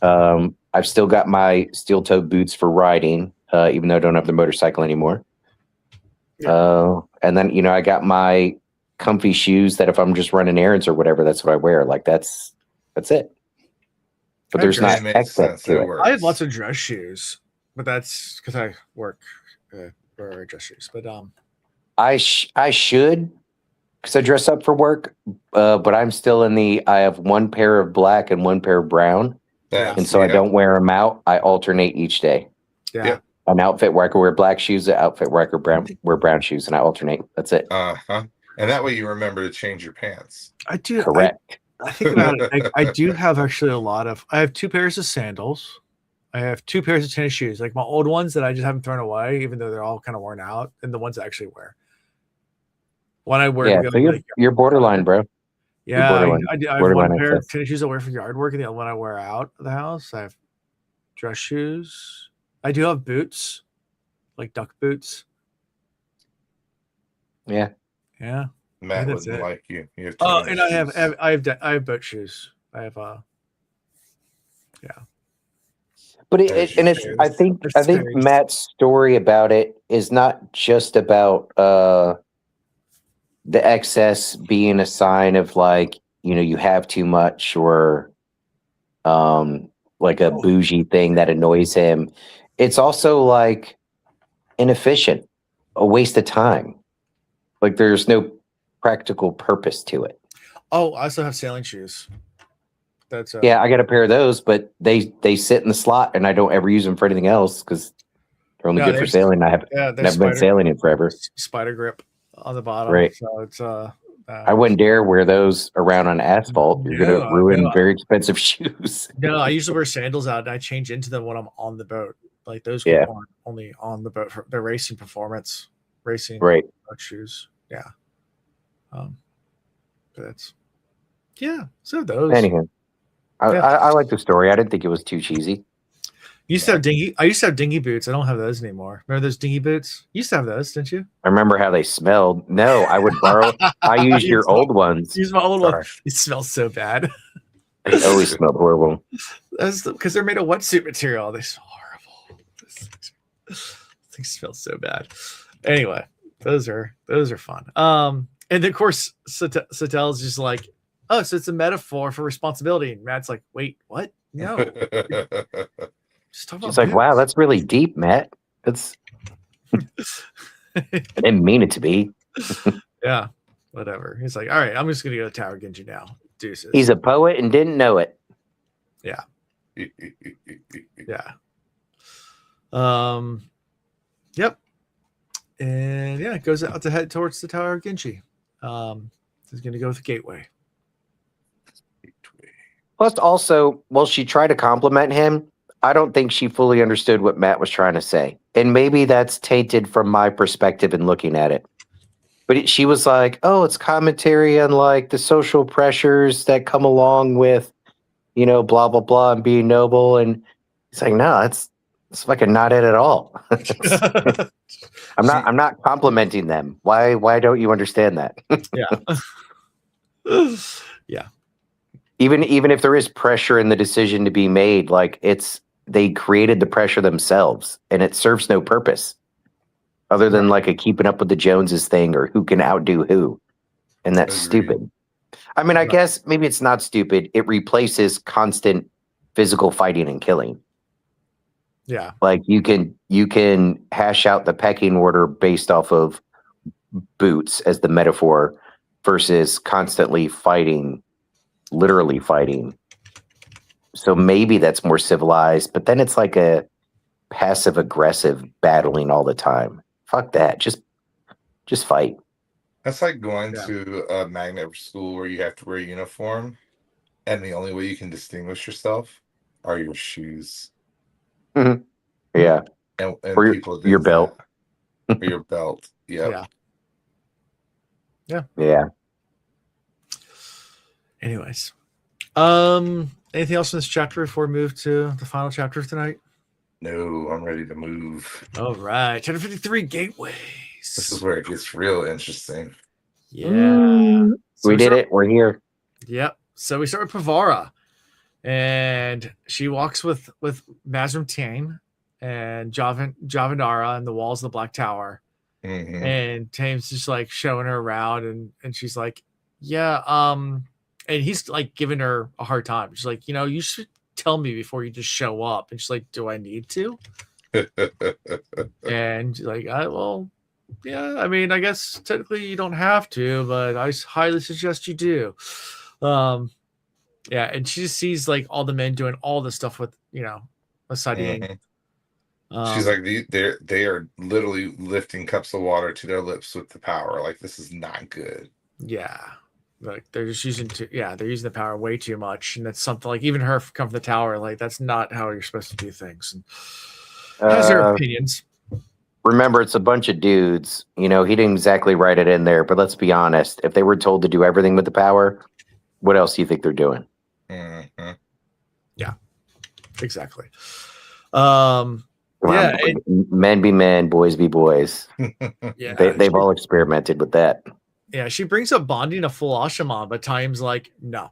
[SPEAKER 2] I've still got my steel-toed boots for riding, even though I don't have the motorcycle anymore. And then, I got my comfy shoes that if I'm just running errands or whatever, that's what I wear. Like that's it. But there's not excess to it.
[SPEAKER 1] I have lots of dress shoes, but that's because I work for dress shoes. But
[SPEAKER 2] I should, because I dress up for work, but I'm still I have one pair of black and one pair of brown, and so I don't wear them out. I alternate each day.
[SPEAKER 1] Yeah.
[SPEAKER 4] Yep.
[SPEAKER 2] An outfit where I can wear black shoes, an outfit where I can wear brown shoes, and I alternate. That's it.
[SPEAKER 4] And that way you remember to change your pants.
[SPEAKER 1] I do.
[SPEAKER 2] Correct.
[SPEAKER 1] I think about it. I do have actually I have 2 pairs of sandals. I have 2 pairs of tennis shoes, like my old ones that I just haven't thrown away, even though they're all kind of worn out, and the ones I actually wear. One I wear.
[SPEAKER 2] Yeah, so you're borderline, bro.
[SPEAKER 1] Yeah,
[SPEAKER 2] borderline.
[SPEAKER 1] I have one pair of tennis shoes I wear for yard work, and the other one I wear out of the house. I have dress shoes. I do have boots, like duck boots.
[SPEAKER 2] Yeah.
[SPEAKER 1] Yeah.
[SPEAKER 4] Matt
[SPEAKER 1] that's
[SPEAKER 4] wouldn't
[SPEAKER 1] it.
[SPEAKER 4] like you. You have
[SPEAKER 1] Oh,
[SPEAKER 4] too
[SPEAKER 1] and
[SPEAKER 4] many
[SPEAKER 1] I
[SPEAKER 4] shoes.
[SPEAKER 1] have boat shoes. I have
[SPEAKER 2] But
[SPEAKER 4] There's
[SPEAKER 2] it's
[SPEAKER 4] your
[SPEAKER 2] I think
[SPEAKER 1] There's fairies.
[SPEAKER 2] Matt's story about it is not just about the excess being a sign of like you have too much or like a bougie thing that annoys him. It's also like inefficient, a waste of time. Like there's no practical purpose to it.
[SPEAKER 1] Oh, I also have sailing shoes. That's
[SPEAKER 2] Yeah, I got a pair of those, but they sit in the slot, and I don't ever use them for anything else because they're only good for sailing. I have never been sailing in forever.
[SPEAKER 1] Spider grip on the bottom,
[SPEAKER 2] Right.
[SPEAKER 1] So it's
[SPEAKER 2] I wouldn't dare wear those around on asphalt. You're going to ruin very expensive shoes.
[SPEAKER 1] No, I usually wear sandals out, and I change into them when I'm on the boat. Like those
[SPEAKER 2] Yeah.
[SPEAKER 1] aren't only on the boat for the racing performance, racing
[SPEAKER 2] Right.
[SPEAKER 1] boat shoes. Yeah. But that's So those.
[SPEAKER 2] Anyhow, I like the story. I didn't think it was too cheesy.
[SPEAKER 1] I used to have dinghy boots. I don't have those anymore. Remember those dinghy boots? You used to have those, didn't you?
[SPEAKER 2] I remember how they smelled. No, I would borrow. I used your old ones.
[SPEAKER 1] Use my old
[SPEAKER 2] Sorry.
[SPEAKER 1] one. It smells so bad.
[SPEAKER 2] They always smelled horrible.
[SPEAKER 1] That's because they're made of wetsuit material. They smell horrible. Things smell so bad. Anyway, those are fun. And of course, Satel's just like, oh, so it's a metaphor for responsibility. And Matt's like, wait, what? No. Just talk about
[SPEAKER 2] It's like, wow, that's really deep, Matt. That's I didn't mean it to be.
[SPEAKER 1] Yeah, whatever. He's like, all right, I'm just gonna go to Tower Genji now. Deuces.
[SPEAKER 2] He's a poet and didn't know it.
[SPEAKER 1] Yeah.
[SPEAKER 4] yeah.
[SPEAKER 1] Yeah. Yep. And yeah, it goes out to head towards the Tower of Ginchi. He's going to go with the gateway.
[SPEAKER 2] Plus, also, while she tried to compliment him, I don't think she fully understood what Matt was trying to say. And maybe that's tainted from my perspective in looking at it. But she was like, oh, it's commentary on like the social pressures that come along with, blah, blah, blah, and being noble. And it's like, no, it's fucking not it at all. I'm not complimenting them. Why don't you understand that?
[SPEAKER 1] Yeah. Yeah.
[SPEAKER 2] Even if there is pressure in the decision to be made, like they created the pressure themselves and it serves no purpose other than like a keeping up with the Joneses thing or who can outdo who. And that's stupid. I mean, I guess maybe it's not stupid. It replaces constant physical fighting and killing.
[SPEAKER 1] Yeah.
[SPEAKER 2] Like you can hash out the pecking order based off of boots as the metaphor versus constantly fighting, literally fighting. So maybe that's more civilized, but then it's like a passive aggressive battling all the time. Fuck that. Just fight.
[SPEAKER 4] That's like going to a magnet school where you have to wear a uniform, and the only way you can distinguish yourself are your shoes.
[SPEAKER 2] Mm-hmm. Yeah.
[SPEAKER 4] And
[SPEAKER 2] or
[SPEAKER 4] people
[SPEAKER 2] your belt.
[SPEAKER 4] Or your belt. Yep.
[SPEAKER 1] Yeah.
[SPEAKER 2] Yeah.
[SPEAKER 1] Anyways. Anything else in this chapter before we move to the final chapter of tonight?
[SPEAKER 4] No, I'm ready to move.
[SPEAKER 1] All right. Chapter 53, Gateways.
[SPEAKER 4] This is where it gets real interesting.
[SPEAKER 1] Yeah.
[SPEAKER 2] We did it. We're here.
[SPEAKER 1] Yep. So we start with Pavara. And she walks with Mazrim Taine and Javandara and the walls of the Black Tower.
[SPEAKER 4] Mm-hmm.
[SPEAKER 1] And Taine's just like showing her around and she's like, yeah, and he's like giving her a hard time. She's like, you should tell me before you just show up. And she's like, do I need to? And she's like, well, yeah, I mean, I guess technically you don't have to, but I highly suggest you do. Yeah, and she just sees like all the men doing all this stuff with, Asadian.
[SPEAKER 4] Mm-hmm. She's like, they are literally lifting cups of water to their lips with the power. Like, this is not good.
[SPEAKER 1] Yeah. Like they're just using they're using the power way too much. And that's something like even her come from the tower, like that's not how you're supposed to do things. And has her opinions.
[SPEAKER 2] Remember, it's a bunch of dudes. He didn't exactly write it in there, but let's be honest. If they were told to do everything with the power, what else do you think they're doing?
[SPEAKER 4] Mm-hmm.
[SPEAKER 1] Yeah, exactly.
[SPEAKER 2] Men be men, boys be boys.
[SPEAKER 1] Yeah,
[SPEAKER 2] they've all experimented with that.
[SPEAKER 1] Yeah, she brings up bonding a full Ashaman, but Time's like, no.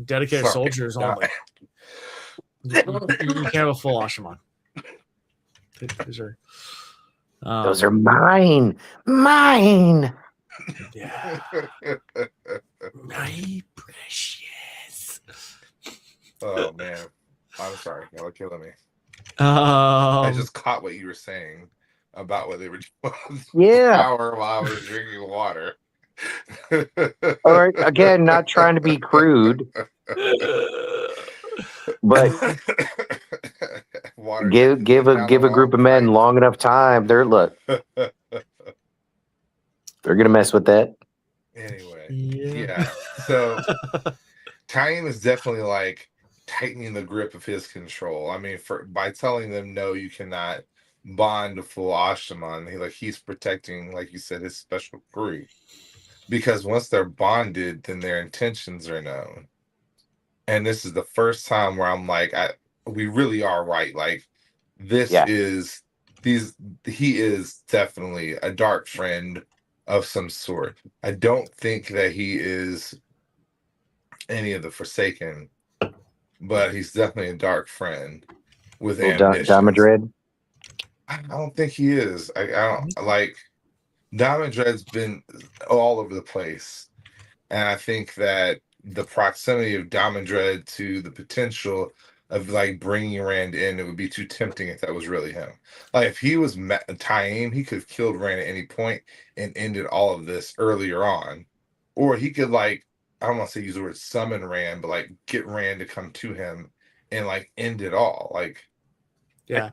[SPEAKER 1] Dedicated soldiers only. You can't have a full Ashaman.
[SPEAKER 2] Those are mine. Mine.
[SPEAKER 1] Yeah. My precious.
[SPEAKER 4] Oh, man. I'm sorry. Y'all killing me.
[SPEAKER 2] I
[SPEAKER 4] just caught what you were saying about what they were doing.
[SPEAKER 2] Yeah.
[SPEAKER 4] Power while I was drinking water.
[SPEAKER 2] All right. Again, not trying to be crude, but give a group of men long enough time. They're gonna mess with that.
[SPEAKER 4] Anyway, yeah. So Taim is definitely like tightening the grip of his control. I mean, by telling them no, you cannot bond a full Ashaman. He's protecting, like you said, his special group. Because once they're bonded, then their intentions are known. And this is the first time where I'm like, we really are right. Like, he is definitely a dark friend of some sort. I don't think that he is any of the Forsaken, but he's definitely a dark friend with ambitions.
[SPEAKER 2] Damodred?
[SPEAKER 4] I don't think he is. I don't like. Damodred's been all over the place, and I think that the proximity of Damodred to the potential of like bringing Rand in, it would be too tempting if that was really him. Like if he was Taim, he could have killed Rand at any point and ended all of this earlier on, or he could like I don't want to say use the word summon Rand, but like get Rand to come to him and like end it all. Like,
[SPEAKER 1] Yeah.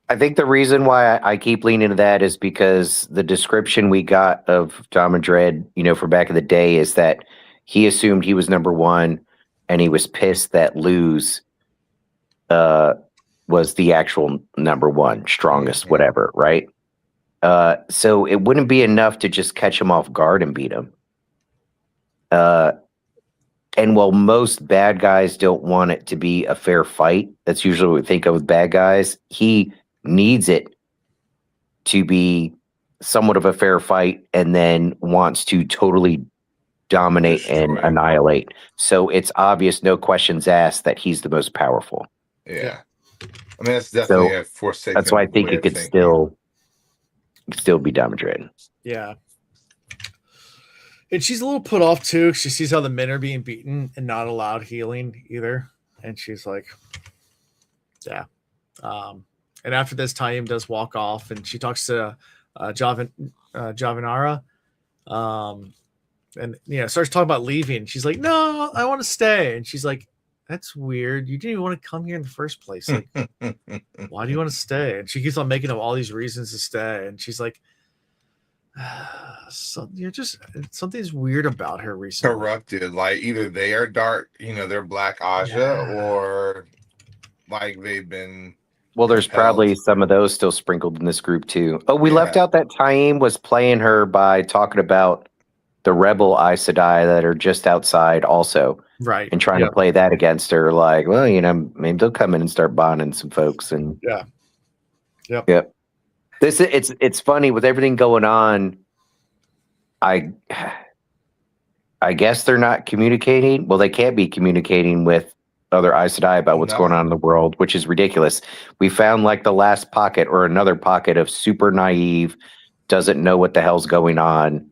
[SPEAKER 2] I think the reason why I keep leaning to that is because the description we got of Tom and Dredd, for back in the day, is that he assumed he was number one, and he was pissed that Luz was the actual number one, strongest, whatever, right? So it wouldn't be enough to just catch him off guard and beat him. And while most bad guys don't want it to be a fair fight, that's usually what we think of with bad guys, he needs it to be somewhat of a fair fight and then wants to totally dominate and annihilate. So it's obvious, no questions asked, that he's the most powerful.
[SPEAKER 4] Yeah. I mean, that's definitely a Forsaken.
[SPEAKER 2] That's why I think it could still be Tom Dredd.
[SPEAKER 1] Yeah. And she's a little put off too. She sees how the men are being beaten and not allowed healing either. And she's like, yeah. And after this, Taim does walk off and she talks to Javanara. And starts talking about leaving. She's like, no, I want to stay. And she's like, that's weird. You didn't even want to come here in the first place. Like, why do you want to stay? And she keeps on making up all these reasons to stay. And she's like, so just something's weird about her recently.
[SPEAKER 4] Corrupted. Like either they are dark, they're Black Aja, or like they've been.
[SPEAKER 2] Well, there's probably some of those still sprinkled in this group too. Oh, we left out that Taim was playing her by talking about the rebel Aes Sedai that are just outside also.
[SPEAKER 1] Right.
[SPEAKER 2] And trying to play that against her, like, well, maybe they'll come in and start bonding some folks. And Yep. It's funny with everything going on. I guess they're not communicating. Well, they can't be communicating with other Aes Sedai about what's going on in the world, which is ridiculous. We found like the last pocket or another pocket of super naive, doesn't know what the hell's going on.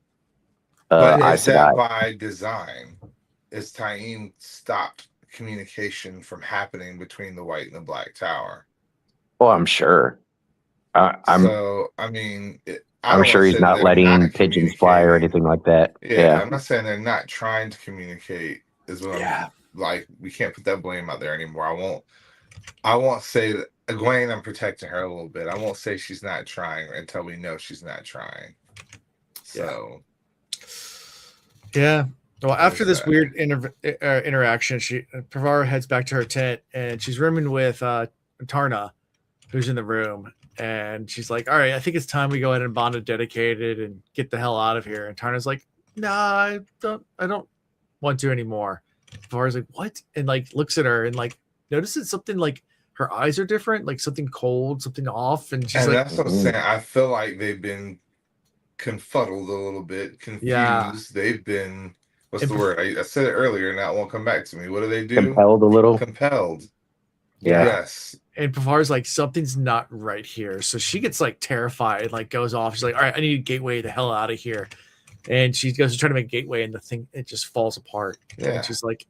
[SPEAKER 4] But is that by design? Is Taim stopped communication from happening between the White and the Black Tower?
[SPEAKER 2] Well, I'm sure. I'm
[SPEAKER 4] sure
[SPEAKER 2] he's not letting pigeons fly or anything like that.
[SPEAKER 4] Yeah, I'm not saying they're not trying to communicate. Is what I'm like. We can't put that blame out there anymore. I won't say that. Egwene, I'm protecting her a little bit. I won't say she's not trying until we know she's not trying. So.
[SPEAKER 1] Yeah. Well, after this weird interaction, Pravara heads back to her tent and she's rooming with Tarna, who's in the room. And she's like, all right, I think it's time we go ahead and bond a dedicated and get the hell out of here. And Tarna's like, nah, I don't want to anymore. Pravara's like, what? And like looks at her and like notices something like her eyes are different, like something cold, something off. And she's
[SPEAKER 4] that's what I'm saying. I feel like they've been confuddled a little bit, confused.
[SPEAKER 1] Yeah.
[SPEAKER 4] They've been, what's the word? I said it earlier and that won't come back to me. What do?
[SPEAKER 2] Compelled a little.
[SPEAKER 4] Compelled.
[SPEAKER 2] Yeah.
[SPEAKER 4] Yes.
[SPEAKER 1] And Pravara's like, something's not right here. So she gets like terrified, like goes off. She's like, all right, I need a gateway the hell out of here. And she goes to try to make a gateway and the thing, it just falls apart.
[SPEAKER 4] Yeah.
[SPEAKER 1] And she's like,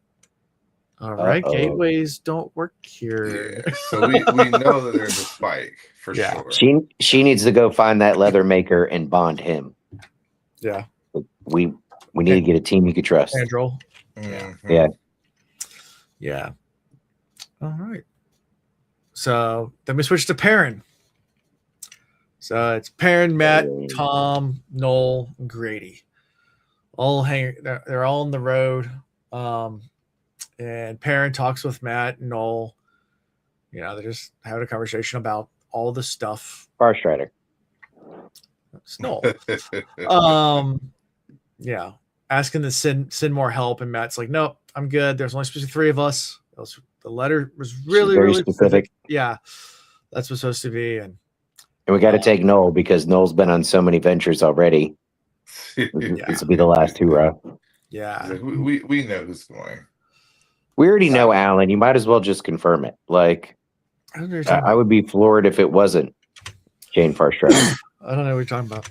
[SPEAKER 1] all right, gateways don't work here.
[SPEAKER 4] Yeah. So we know that there's a spike for sure.
[SPEAKER 2] She needs to go find that leather maker and bond him.
[SPEAKER 1] Yeah.
[SPEAKER 2] We need to get a team you could trust.
[SPEAKER 1] Androl.
[SPEAKER 4] Mm-hmm.
[SPEAKER 2] Yeah.
[SPEAKER 1] Yeah. All right. So then we switch to Perrin. So it's Perrin, Matt, Tom, Noel, and Grady. They're all on the road. And Perrin talks with Matt and Noel. They're just having a conversation about all the stuff.
[SPEAKER 2] Far Strider.
[SPEAKER 1] It's Noel. Yeah. Asking to send more help, and Matt's like, nope, I'm good. There's only supposed to be 3 of us. The letter was really,
[SPEAKER 2] very
[SPEAKER 1] really
[SPEAKER 2] specific.
[SPEAKER 1] Yeah. That's what's supposed to be. And
[SPEAKER 2] we got to take Noel because Noel's been on so many ventures already. This will be the last hoorah.
[SPEAKER 1] Yeah.
[SPEAKER 4] We know who's going.
[SPEAKER 2] We already know Alan. You might as well just confirm it. Like, I would be floored if it wasn't Jane Farstrider.
[SPEAKER 1] I don't know what you're talking about.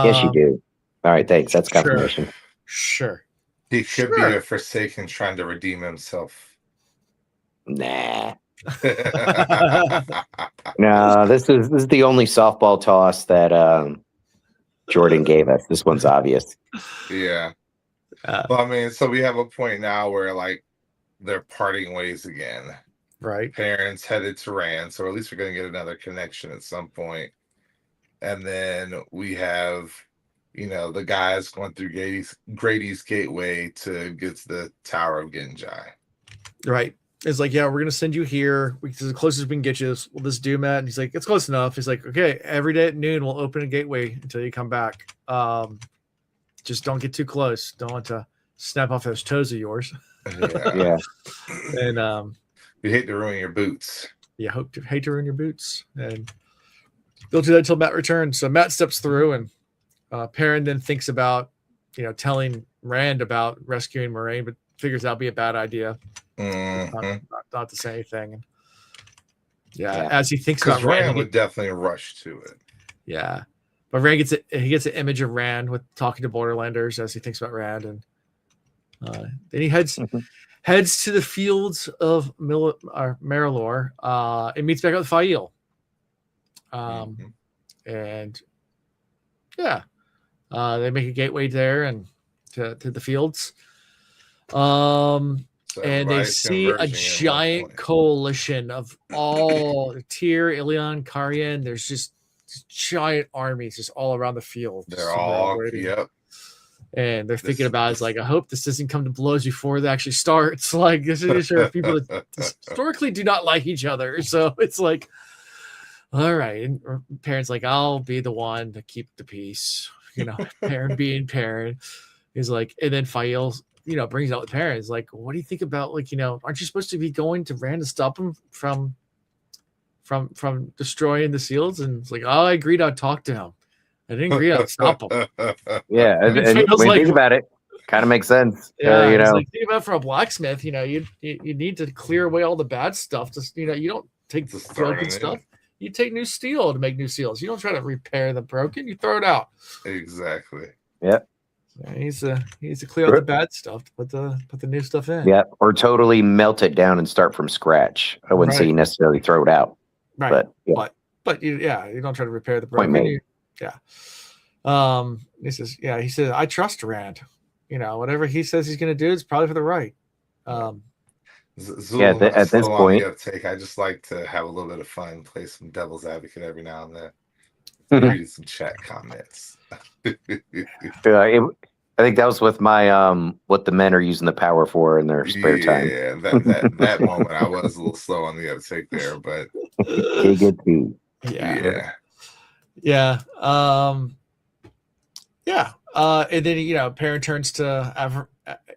[SPEAKER 2] Yes, you do. All right, thanks. That's confirmation.
[SPEAKER 1] Sure.
[SPEAKER 4] He could be a Forsaken trying to redeem himself.
[SPEAKER 2] Nah. No, this is the only softball toss that Jordan gave us. This one's obvious.
[SPEAKER 4] Yeah. Well, I mean, so we have a point now where like they're parting ways again.
[SPEAKER 1] Right.
[SPEAKER 4] Parents headed to Rand, so at least we're going to get another connection at some point. And then we have, the guys going through Grady's gateway to get to the Tower of Genjai.
[SPEAKER 1] Right. It's like, yeah, we're gonna send you here. This is the closest we can get you. We'll just do, Matt. And he's like, it's close enough. He's like, okay, every day at noon we'll open a gateway until you come back. Just don't get too close. Don't want to snap off those toes of yours.
[SPEAKER 4] Yeah.
[SPEAKER 1] And
[SPEAKER 4] you hate to ruin your boots.
[SPEAKER 1] you hate to ruin your boots. And they'll do that until Matt returns. So Matt steps through, and Perrin then thinks about, telling Rand about rescuing Moraine, but figures that'll be a bad idea.
[SPEAKER 4] Mhm.
[SPEAKER 1] Not to say anything. And yeah,
[SPEAKER 2] Yeah.
[SPEAKER 1] as he thinks
[SPEAKER 4] Because
[SPEAKER 1] about Rand,
[SPEAKER 4] Rand would definitely rush to it.
[SPEAKER 1] yeah. But Rand gets an image of Rand with talking to Borderlanders as he thinks about Rand, and then he heads to the fields of Marilor and meets back up with Fael.
[SPEAKER 4] Mhm.
[SPEAKER 1] And yeah, they make a gateway there and to the fields.
[SPEAKER 4] So
[SPEAKER 1] And they
[SPEAKER 4] everybody's
[SPEAKER 1] see a
[SPEAKER 4] converging at one
[SPEAKER 1] giant
[SPEAKER 4] point.
[SPEAKER 1] coalition of all Tyr, Ilion, Karien. There's just giant armies just all around the field.
[SPEAKER 4] They're
[SPEAKER 1] just
[SPEAKER 4] all
[SPEAKER 1] waiting.
[SPEAKER 4] yep.
[SPEAKER 1] And they're thinking
[SPEAKER 4] This-
[SPEAKER 1] about it's like, I hope this doesn't come to blows before it actually starts. Like, this is sure people that historically do not like each other. So it's like, all right. And Perrin's like, I'll be the one to keep the peace. Perrin being Perrin. He's like, and then Fael, brings out the parents. Like, what do you think about, like, aren't you supposed to be going to Rand to stop him from destroying the seals? And it's like, oh, I agreed I'd talk to him. I didn't agree I'd stop him.
[SPEAKER 2] Yeah, and
[SPEAKER 1] It
[SPEAKER 2] when
[SPEAKER 1] feels
[SPEAKER 2] you
[SPEAKER 1] like-
[SPEAKER 2] think about it, kind of makes sense.
[SPEAKER 1] Yeah,
[SPEAKER 2] you
[SPEAKER 1] it's
[SPEAKER 2] know,
[SPEAKER 1] like, think about it for a blacksmith, you need to clear away all the bad stuff. Just, you don't take
[SPEAKER 4] Just throw it
[SPEAKER 1] broken
[SPEAKER 4] in.
[SPEAKER 1] stuff. You take new steel to make new seals. You don't try to repair the broken. You throw it out.
[SPEAKER 4] Exactly.
[SPEAKER 1] So he needs to clear out the bad stuff to put the new stuff in.
[SPEAKER 2] yeah, or totally melt it down and start from scratch. I wouldn't say
[SPEAKER 1] Right.
[SPEAKER 2] you necessarily throw it out,
[SPEAKER 1] Right.
[SPEAKER 2] but yeah.
[SPEAKER 1] But you don't try to repair the
[SPEAKER 2] Point
[SPEAKER 1] broken.
[SPEAKER 2] made.
[SPEAKER 1] He says, I trust Rand. Whatever he says he's going to do is probably for the right.
[SPEAKER 4] Zul
[SPEAKER 2] Yeah,
[SPEAKER 4] has
[SPEAKER 2] at this
[SPEAKER 4] so long
[SPEAKER 2] point-
[SPEAKER 4] the uptake. I just like to have a little bit of fun, play some devil's advocate every now and then. Read some chat comments.
[SPEAKER 2] I think that was with my what the men are using the power for in their spare time.
[SPEAKER 4] Yeah, that moment I was a little slow on the uptake there, but
[SPEAKER 2] Giga
[SPEAKER 1] Yeah.
[SPEAKER 4] yeah.
[SPEAKER 1] And then Perrin turns to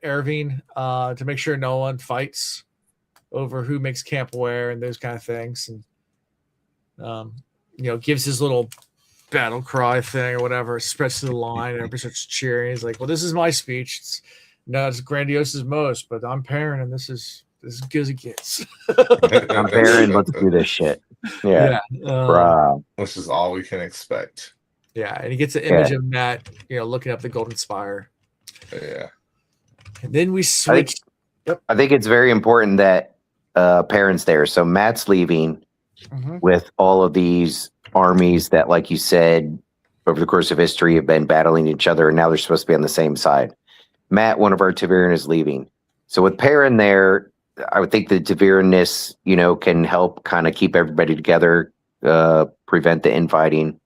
[SPEAKER 1] Eravine to make sure no one fights over who makes camp where and those kind of things, and gives his little battle cry thing or whatever, spreads to the line, and everybody starts cheering. He's like, "Well, this is my speech. It's not as grandiose as most, but I'm Perrin, and this is as good as it gets."
[SPEAKER 2] I'm Perrin. Let's do this shit. Yeah, bruh.
[SPEAKER 4] Which is all we can expect.
[SPEAKER 1] Yeah, and he gets an image of Matt, looking up the Golden Spire.
[SPEAKER 4] Yeah.
[SPEAKER 1] And then we switch.
[SPEAKER 2] I think it's very important that Perrin's there. So Matt's leaving with all of these armies that, like you said, over the course of history have been battling each other, and now they're supposed to be on the same side. Matt, one of our Ta'veren, is leaving. So with Perrin there, I would think the Ta'verenness, can help kind of keep everybody together, prevent the infighting.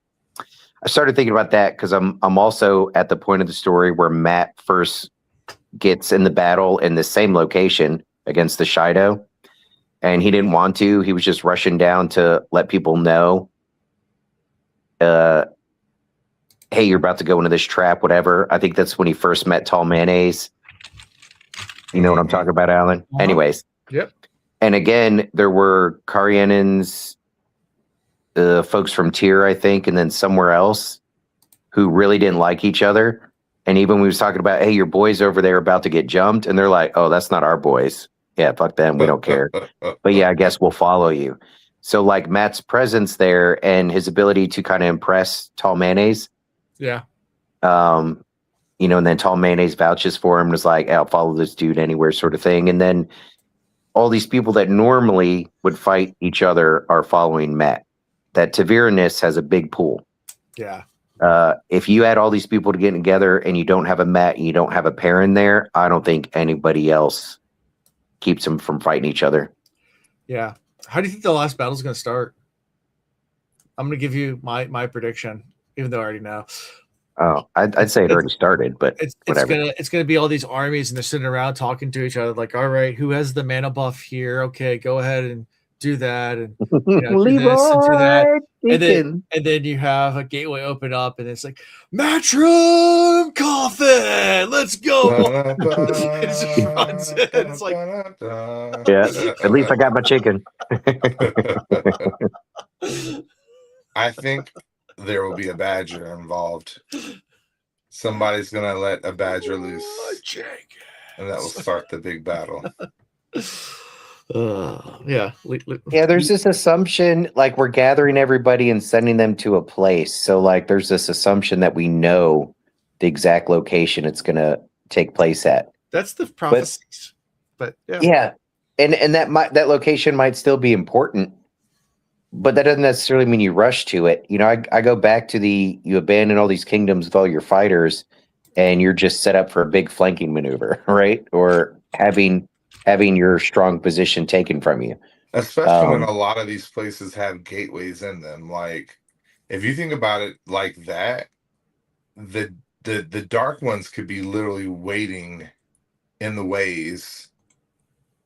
[SPEAKER 2] I started thinking about that because I'm also at the point of the story where Matt first gets in the battle in the same location against the Shido, and he didn't want to. He was just rushing down to let people know, hey, you're about to go into this trap, whatever. I think that's when he first met Tall Mayonnaise. You know what I'm talking about, Alan?
[SPEAKER 1] Uh-huh.
[SPEAKER 2] Anyways.
[SPEAKER 1] Yep.
[SPEAKER 2] And again, there were Karienans, folks from Tyr, I think, and then somewhere else who really didn't like each other. And even we was talking about, hey, your boys over there about to get jumped. And they're like, oh, that's not our boys. Yeah, fuck them. We don't care. But yeah, I guess we'll follow you. So like Matt's presence there and his ability to kind of impress Tall Mayonnaise.
[SPEAKER 1] Yeah.
[SPEAKER 2] And then Tall Mayonnaise vouches for him, was like, hey, I'll follow this dude anywhere, sort of thing. And then all these people that normally would fight each other are following Matt. That Ta'verenness has a big pool.
[SPEAKER 1] Yeah.
[SPEAKER 2] If you add all these people to get together and you don't have a Met and you don't have a pair in there, I don't think anybody else keeps them from fighting each other.
[SPEAKER 1] Yeah. How do you think the last battle is going to start? I'm going to give you my prediction, even though I already know.
[SPEAKER 2] Oh, I'd say it already started, but
[SPEAKER 1] It's
[SPEAKER 2] whatever.
[SPEAKER 1] gonna be all these armies, and they're sitting around talking to each other, like, all right, who has the mana buff here? Okay, go ahead and do that, and do this and do that. And then you have a gateway open up, and it's like, Matchroom Coffin, let's go. It just runs in. It's like,
[SPEAKER 2] yeah, at least I got my chicken.
[SPEAKER 4] I think there will be a badger involved. Somebody's gonna let a badger loose, and that will start the big battle.
[SPEAKER 1] Yeah.
[SPEAKER 2] Yeah, there's this assumption, like we're gathering everybody and sending them to a place. So like there's this assumption that we know the exact location it's gonna take place at.
[SPEAKER 1] That's the prophecies. But
[SPEAKER 2] yeah. And that location might still be important, but that doesn't necessarily mean you rush to it. You know, I go back to you abandon all these kingdoms with all your fighters and you're just set up for a big flanking maneuver, right? Or having your strong position taken from you.
[SPEAKER 4] Especially when a lot of these places have gateways in them. Like, if you think about it like that, the dark ones could be literally waiting in the ways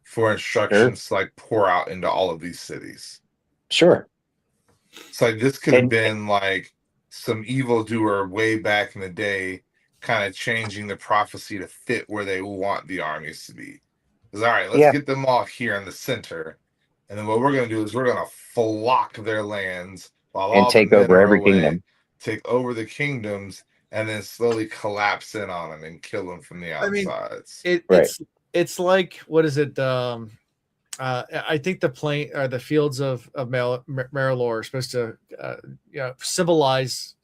[SPEAKER 4] for instructions to like pour out into all of these cities.
[SPEAKER 2] Sure.
[SPEAKER 4] So like, this could have been like some evildoer way back in the day, kind of changing the prophecy to fit where they want the armies to be. Because, all right, let's get them all here in the center. And then what we're going to do is we're going to flock their lands while
[SPEAKER 2] and
[SPEAKER 4] all
[SPEAKER 2] take over every kingdom.
[SPEAKER 4] Take over the kingdoms and then slowly collapse in on them and kill them from the outsides.
[SPEAKER 1] I mean, it's like, what is it? I think the fields of Marilor are supposed to, symbolize,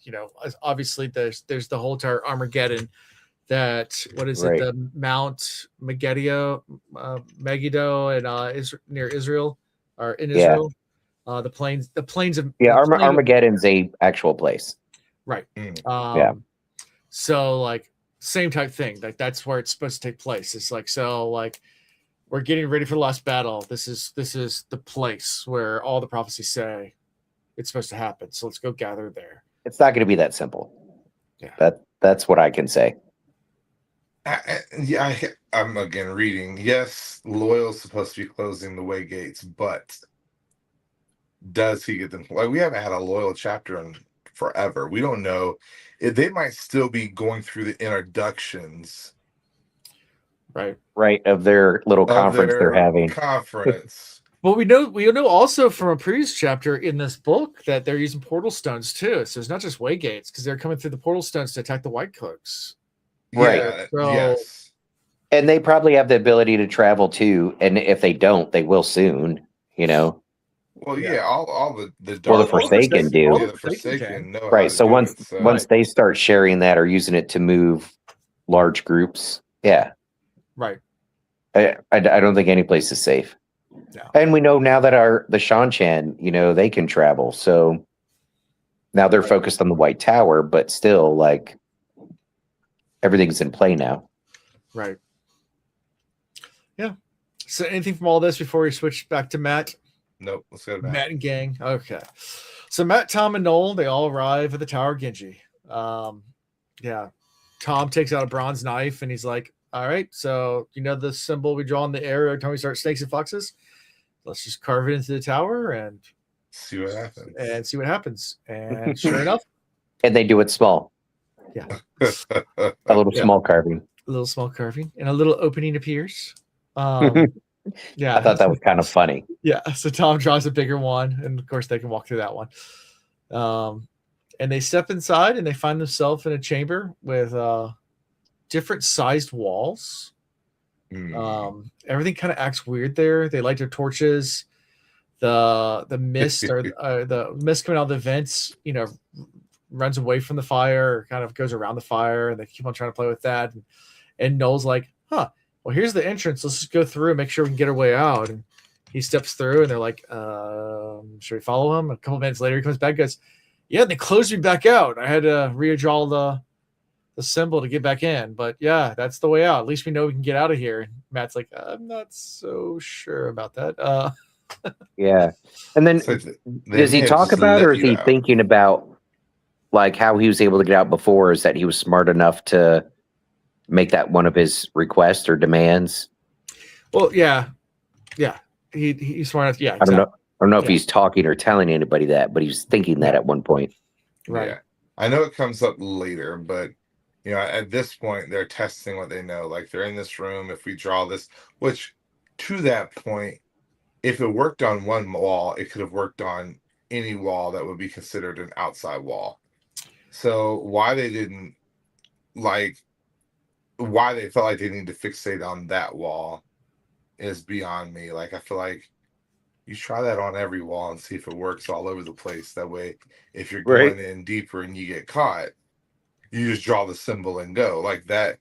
[SPEAKER 1] obviously there's the whole entire Armageddon. That what is it? The Mount Megiddo, and near Israel, or in Israel, the plains of
[SPEAKER 2] Armageddon's a actual place,
[SPEAKER 1] right? So like same type thing, like that's where it's supposed to take place. It's like we're getting ready for the last battle. This is the place where all the prophecies say it's supposed to happen. So let's go gather there.
[SPEAKER 2] It's not going to be that simple.
[SPEAKER 1] Yeah,
[SPEAKER 2] that's what I can say.
[SPEAKER 4] I'm again reading. Yes, Loyal's supposed to be closing the way gates, but does he get them? Like, we haven't had a Loyal chapter in forever. We don't know. They might still be going through the introductions,
[SPEAKER 2] right, of their little conference they're having.
[SPEAKER 1] Well, we know also from a previous chapter in this book that they're using portal stones too. So it's not just way gates, because they're coming through the portal stones to attack the White Cloaks.
[SPEAKER 2] Right.
[SPEAKER 4] Yes.
[SPEAKER 2] And they probably have the ability to travel too. And if they don't, they will soon,
[SPEAKER 4] Well, all the
[SPEAKER 2] dark, the Forsaken do.
[SPEAKER 4] The Forsaken know
[SPEAKER 2] right. So once they start sharing that or using it to move large groups,
[SPEAKER 1] right.
[SPEAKER 2] I don't think any place is safe.
[SPEAKER 1] No.
[SPEAKER 2] And we know now that the Shan-Chan, they can travel. So now they're focused on the White Tower, but still, like, everything's in play now.
[SPEAKER 1] Right. Yeah. So anything from all this before we switch back to Matt?
[SPEAKER 4] Nope. Let's go to
[SPEAKER 1] Matt and gang. Okay. So Matt, Tom, and Noel, they all arrive at the Tower of Genji. Tom takes out a bronze knife and he's like, all right, so the symbol we draw in the air every time we start snakes and foxes? Let's just carve it into the tower and
[SPEAKER 4] see what happens.
[SPEAKER 1] And sure enough.
[SPEAKER 2] And they do it small.
[SPEAKER 1] Yeah.
[SPEAKER 2] A little small carving.
[SPEAKER 1] A little small carving. And a little opening appears.
[SPEAKER 2] I thought that was kind of funny.
[SPEAKER 1] Yeah. So Tom draws a bigger one. And of course they can walk through that one. And they step inside and they find themselves in a chamber with different sized walls. Everything kind of acts weird there. They light their torches. The mist or the mist coming out of the vents, runs away from the fire, or kind of goes around the fire, and they keep on trying to play with that. And Noel's like, well, here's the entrance. Let's just go through and make sure we can get our way out. And he steps through, and they're like, should we follow him? A couple minutes later, he comes back and goes, Yeah, they closed me back out. I had to redraw the symbol to get back in. But yeah, that's the way out. At least we know we can get out of here. And Matt's like, I'm not so sure about that.
[SPEAKER 2] Yeah. And then
[SPEAKER 4] So they
[SPEAKER 2] does he
[SPEAKER 4] may have
[SPEAKER 2] talk
[SPEAKER 4] just
[SPEAKER 2] about,
[SPEAKER 4] let
[SPEAKER 2] or is
[SPEAKER 4] you
[SPEAKER 2] he
[SPEAKER 4] out.
[SPEAKER 2] thinking about like how he was able to get out before? Is that he was smart enough to make that one of his requests or demands?
[SPEAKER 1] Well, yeah. He's smart enough. Yeah,
[SPEAKER 2] I don't know.
[SPEAKER 1] exactly.
[SPEAKER 2] I don't know if
[SPEAKER 1] Yeah.
[SPEAKER 2] he's talking or telling anybody that, but he was thinking that
[SPEAKER 1] Yeah.
[SPEAKER 2] at one point.
[SPEAKER 1] Right.
[SPEAKER 4] Yeah, I know it comes up later, but at this point they're testing what they know. Like they're in this room. If we draw this, which to that point, if it worked on one wall, it could have worked on any wall that would be considered an outside wall. So why they didn't why they felt like they need to fixate on that wall is beyond me. Like I feel like you try that on every wall and see if it works all over the place. That way, if you're
[SPEAKER 2] Right.
[SPEAKER 4] going in deeper and you get caught, you just draw the symbol and go like that.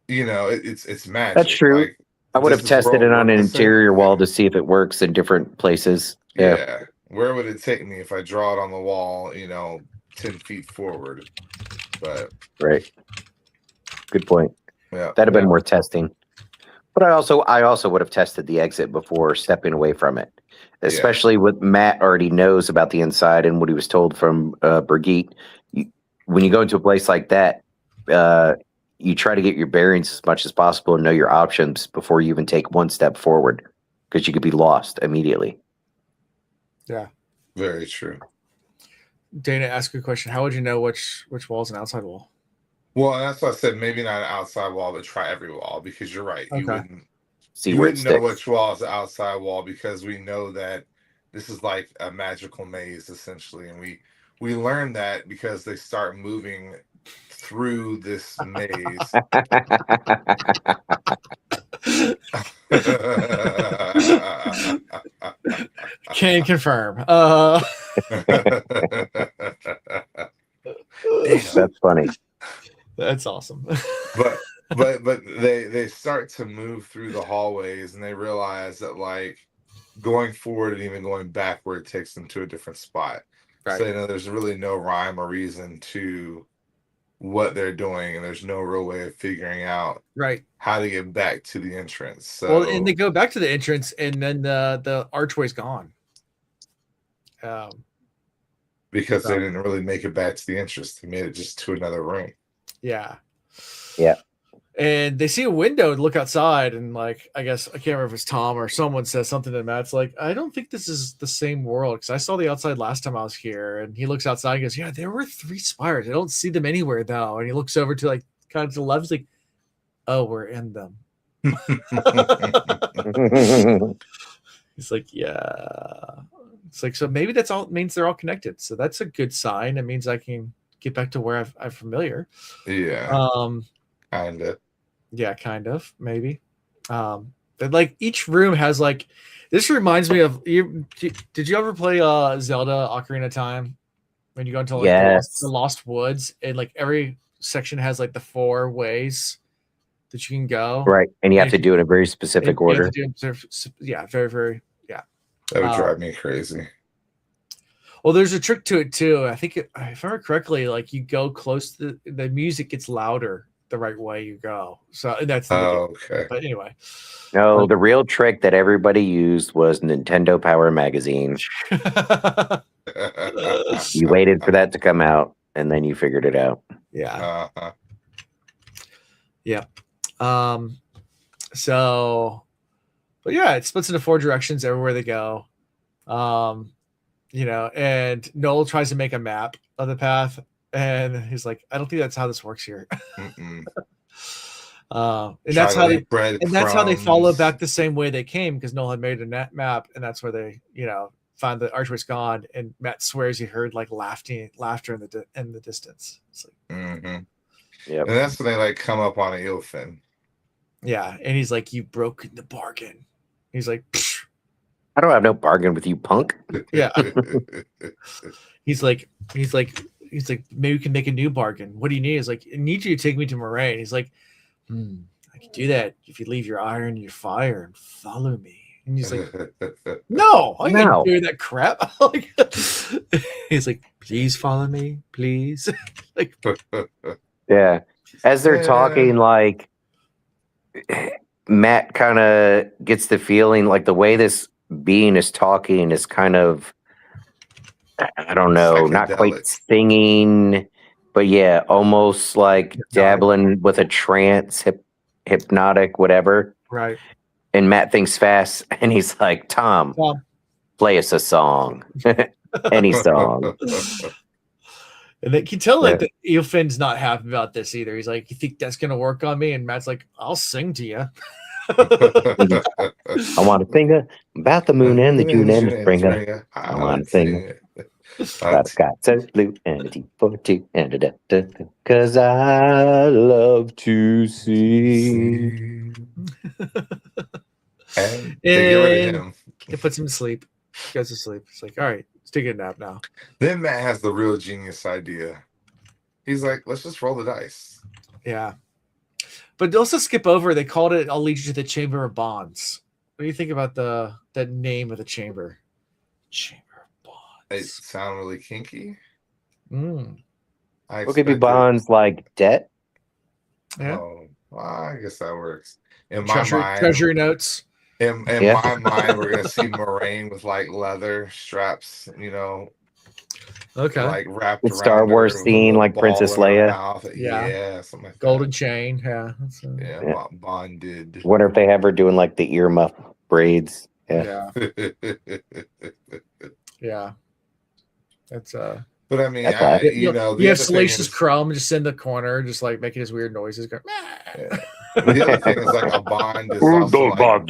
[SPEAKER 4] It's magic.
[SPEAKER 2] That's true.
[SPEAKER 4] Like,
[SPEAKER 2] I would
[SPEAKER 4] does
[SPEAKER 2] have
[SPEAKER 4] this
[SPEAKER 2] tested
[SPEAKER 4] world
[SPEAKER 2] it on
[SPEAKER 4] work
[SPEAKER 2] an
[SPEAKER 4] the same?
[SPEAKER 2] interior wall
[SPEAKER 4] Yeah.
[SPEAKER 2] to see if it works in different places. Yeah.
[SPEAKER 4] Yeah. Where would it take me if I draw it on the wall, 10 feet forward? But
[SPEAKER 2] Right. Good point.
[SPEAKER 4] yeah.
[SPEAKER 2] That'd have been worth testing. But I also would have tested the exit before stepping away from it, especially with Matt already knows about the inside and what he was told from Brigitte. When you go into a place like that, you try to get your bearings as much as possible and know your options before you even take one step forward, because you could be lost immediately.
[SPEAKER 1] Yeah.
[SPEAKER 4] Very true.
[SPEAKER 1] Dana, ask you a question. How would you know which wall is an outside wall?
[SPEAKER 4] Well, and that's why I said maybe not an outside wall, but try every wall, because you're right.
[SPEAKER 1] Okay.
[SPEAKER 4] You wouldn't
[SPEAKER 2] See
[SPEAKER 4] you
[SPEAKER 2] where it
[SPEAKER 4] wouldn't know
[SPEAKER 2] sticks.
[SPEAKER 4] which wall is the outside wall, because we know that this is like a magical maze essentially, and we learn that because they start moving through this maze.
[SPEAKER 1] Can confirm.
[SPEAKER 2] That's funny.
[SPEAKER 1] That's awesome.
[SPEAKER 4] but they start to move through the hallways, and they realize that like going forward and even going backward takes them to a different spot.
[SPEAKER 1] Right.
[SPEAKER 4] So there's really no rhyme or reason to what they're doing, and there's no real way of figuring out
[SPEAKER 1] Right.
[SPEAKER 4] how to get back to the entrance. So
[SPEAKER 1] Well, and they go back to the entrance, and then the archway's gone.
[SPEAKER 4] because they didn't really make it back to the entrance, they made it just to another room.
[SPEAKER 1] Yeah.
[SPEAKER 2] Yeah.
[SPEAKER 1] And they see a window and look outside, and like, I guess I can't remember if it's Tom or someone says something to Matt. It's like, I don't think this is the same world, because I saw the outside last time I was here. And he looks outside and goes, yeah, there were 3 spires. I don't see them anywhere though. And he looks over to like kind of to the left. He's like, oh, we're in them. He's like, yeah. It's like, so maybe that's all it means. They're all connected. So that's a good sign. It means I can get back to where I'm familiar.
[SPEAKER 4] Yeah, kind of.
[SPEAKER 1] Yeah, kind of, maybe. But like each room has like, this reminds me of did you ever play Zelda Ocarina of Time, when you go into like
[SPEAKER 2] Yes.
[SPEAKER 1] the Lost Woods, and like every section has like the 4 ways that you can go.
[SPEAKER 2] Right. And you have to do it in a very specific
[SPEAKER 1] And you have
[SPEAKER 2] order.
[SPEAKER 1] to do- yeah, very, very, yeah.
[SPEAKER 4] That would drive me crazy.
[SPEAKER 1] Well, there's a trick to it too. I think if I remember correctly, like you go close to the music gets louder the right way you go. So that's
[SPEAKER 4] Okay.
[SPEAKER 1] but anyway.
[SPEAKER 2] No, the real trick that everybody used was Nintendo Power Magazine. You waited for that to come out, and then you figured it out.
[SPEAKER 1] Yeah.
[SPEAKER 4] Uh-huh.
[SPEAKER 1] Yeah. So, but yeah, it splits into 4 directions everywhere they go. And Noel tries to make a map of the path, and he's like, I don't think that's how this works here.
[SPEAKER 4] Mm-mm.
[SPEAKER 1] And that's how they
[SPEAKER 4] breadcrumbs.
[SPEAKER 1] follow back the same way they came, because Noel had made a map, and that's where they, find the archway's gone. And Matt swears he heard like laughter in the distance. It's like,
[SPEAKER 4] Mm-hmm.
[SPEAKER 2] Yep.
[SPEAKER 4] And that's when they like come up on Eilfin.
[SPEAKER 1] yeah, and he's like, "You've broken the bargain." He's like, "Psh."
[SPEAKER 2] I don't have no bargain with you, punk.
[SPEAKER 1] Yeah. He's like, maybe we can make a new bargain. What do you need? He's like, I need you to take me to Moraine. He's like, I can do that if you leave your iron, your fire, and follow me. And he's like, no, I
[SPEAKER 2] No.
[SPEAKER 1] ain't doing that crap. Like, he's like, please follow me, please. Like,
[SPEAKER 2] Yeah. As they're
[SPEAKER 4] Yeah.
[SPEAKER 2] talking, like Matt kind of gets the feeling like the way this being is talking is kind of, I don't know, not quite
[SPEAKER 4] Psychedelic.
[SPEAKER 2] singing, but yeah, almost like
[SPEAKER 1] Hypnotic.
[SPEAKER 2] dabbling with a trance, hypnotic, whatever.
[SPEAKER 1] right.
[SPEAKER 2] And Matt thinks fast and he's like, Tom,
[SPEAKER 1] Tom.
[SPEAKER 2] play us a song. Any song.
[SPEAKER 1] And they can tell like
[SPEAKER 2] Yeah.
[SPEAKER 1] that Eofin's not happy about this either. He's like, you think that's gonna work on me? And Matt's like, I'll sing to you.
[SPEAKER 2] I want to sing about the moon and the June and the spring.
[SPEAKER 4] I
[SPEAKER 2] want
[SPEAKER 4] want
[SPEAKER 2] to
[SPEAKER 4] to
[SPEAKER 2] sing
[SPEAKER 4] sing it.
[SPEAKER 2] About a sky so blue and a deep for two and a da, cause I love to sing.
[SPEAKER 4] And they get rid of him.
[SPEAKER 1] It puts him to sleep. He goes to sleep. It's like, all right, let's take a nap now.
[SPEAKER 4] Then Matt has the real genius idea. He's like, let's just roll the dice.
[SPEAKER 1] Yeah. But also skip over, they called it I'll lead you to the Chamber of Bonds. What do you think about that name of the chamber? Chamber of
[SPEAKER 4] It
[SPEAKER 1] Bonds.
[SPEAKER 4] sound really kinky.
[SPEAKER 1] Mm.
[SPEAKER 4] I
[SPEAKER 2] What could be
[SPEAKER 4] expected-
[SPEAKER 2] bonds like debt?
[SPEAKER 1] Yeah.
[SPEAKER 4] Oh, well, I guess that works. In my mind,
[SPEAKER 1] Treasury notes.
[SPEAKER 4] in
[SPEAKER 2] Yeah.
[SPEAKER 4] my mind, we're gonna see Moraine with like leather straps,
[SPEAKER 1] Okay.
[SPEAKER 4] like wrapped
[SPEAKER 2] The
[SPEAKER 4] around
[SPEAKER 2] Star
[SPEAKER 4] her
[SPEAKER 2] Wars
[SPEAKER 4] with a
[SPEAKER 2] scene,
[SPEAKER 4] little
[SPEAKER 2] like
[SPEAKER 4] ball
[SPEAKER 2] Princess
[SPEAKER 4] in her
[SPEAKER 2] Leia.
[SPEAKER 4] mouth.
[SPEAKER 1] Yeah.
[SPEAKER 4] Yeah, something like
[SPEAKER 1] Golden
[SPEAKER 4] that.
[SPEAKER 1] chain. Yeah. That's
[SPEAKER 4] Yeah,
[SPEAKER 2] Yeah.
[SPEAKER 4] bonded.
[SPEAKER 2] Wonder if they have her doing like the earmuff braids. Yeah.
[SPEAKER 1] yeah. Yeah. That's
[SPEAKER 4] But I mean,
[SPEAKER 2] That's all right.
[SPEAKER 4] the
[SPEAKER 1] you
[SPEAKER 4] other
[SPEAKER 1] have
[SPEAKER 4] thing
[SPEAKER 1] Salacious
[SPEAKER 4] is-
[SPEAKER 1] Crumb just in the corner, just like making his weird noises. Going,
[SPEAKER 4] Yeah. The other thing is like a bond is also like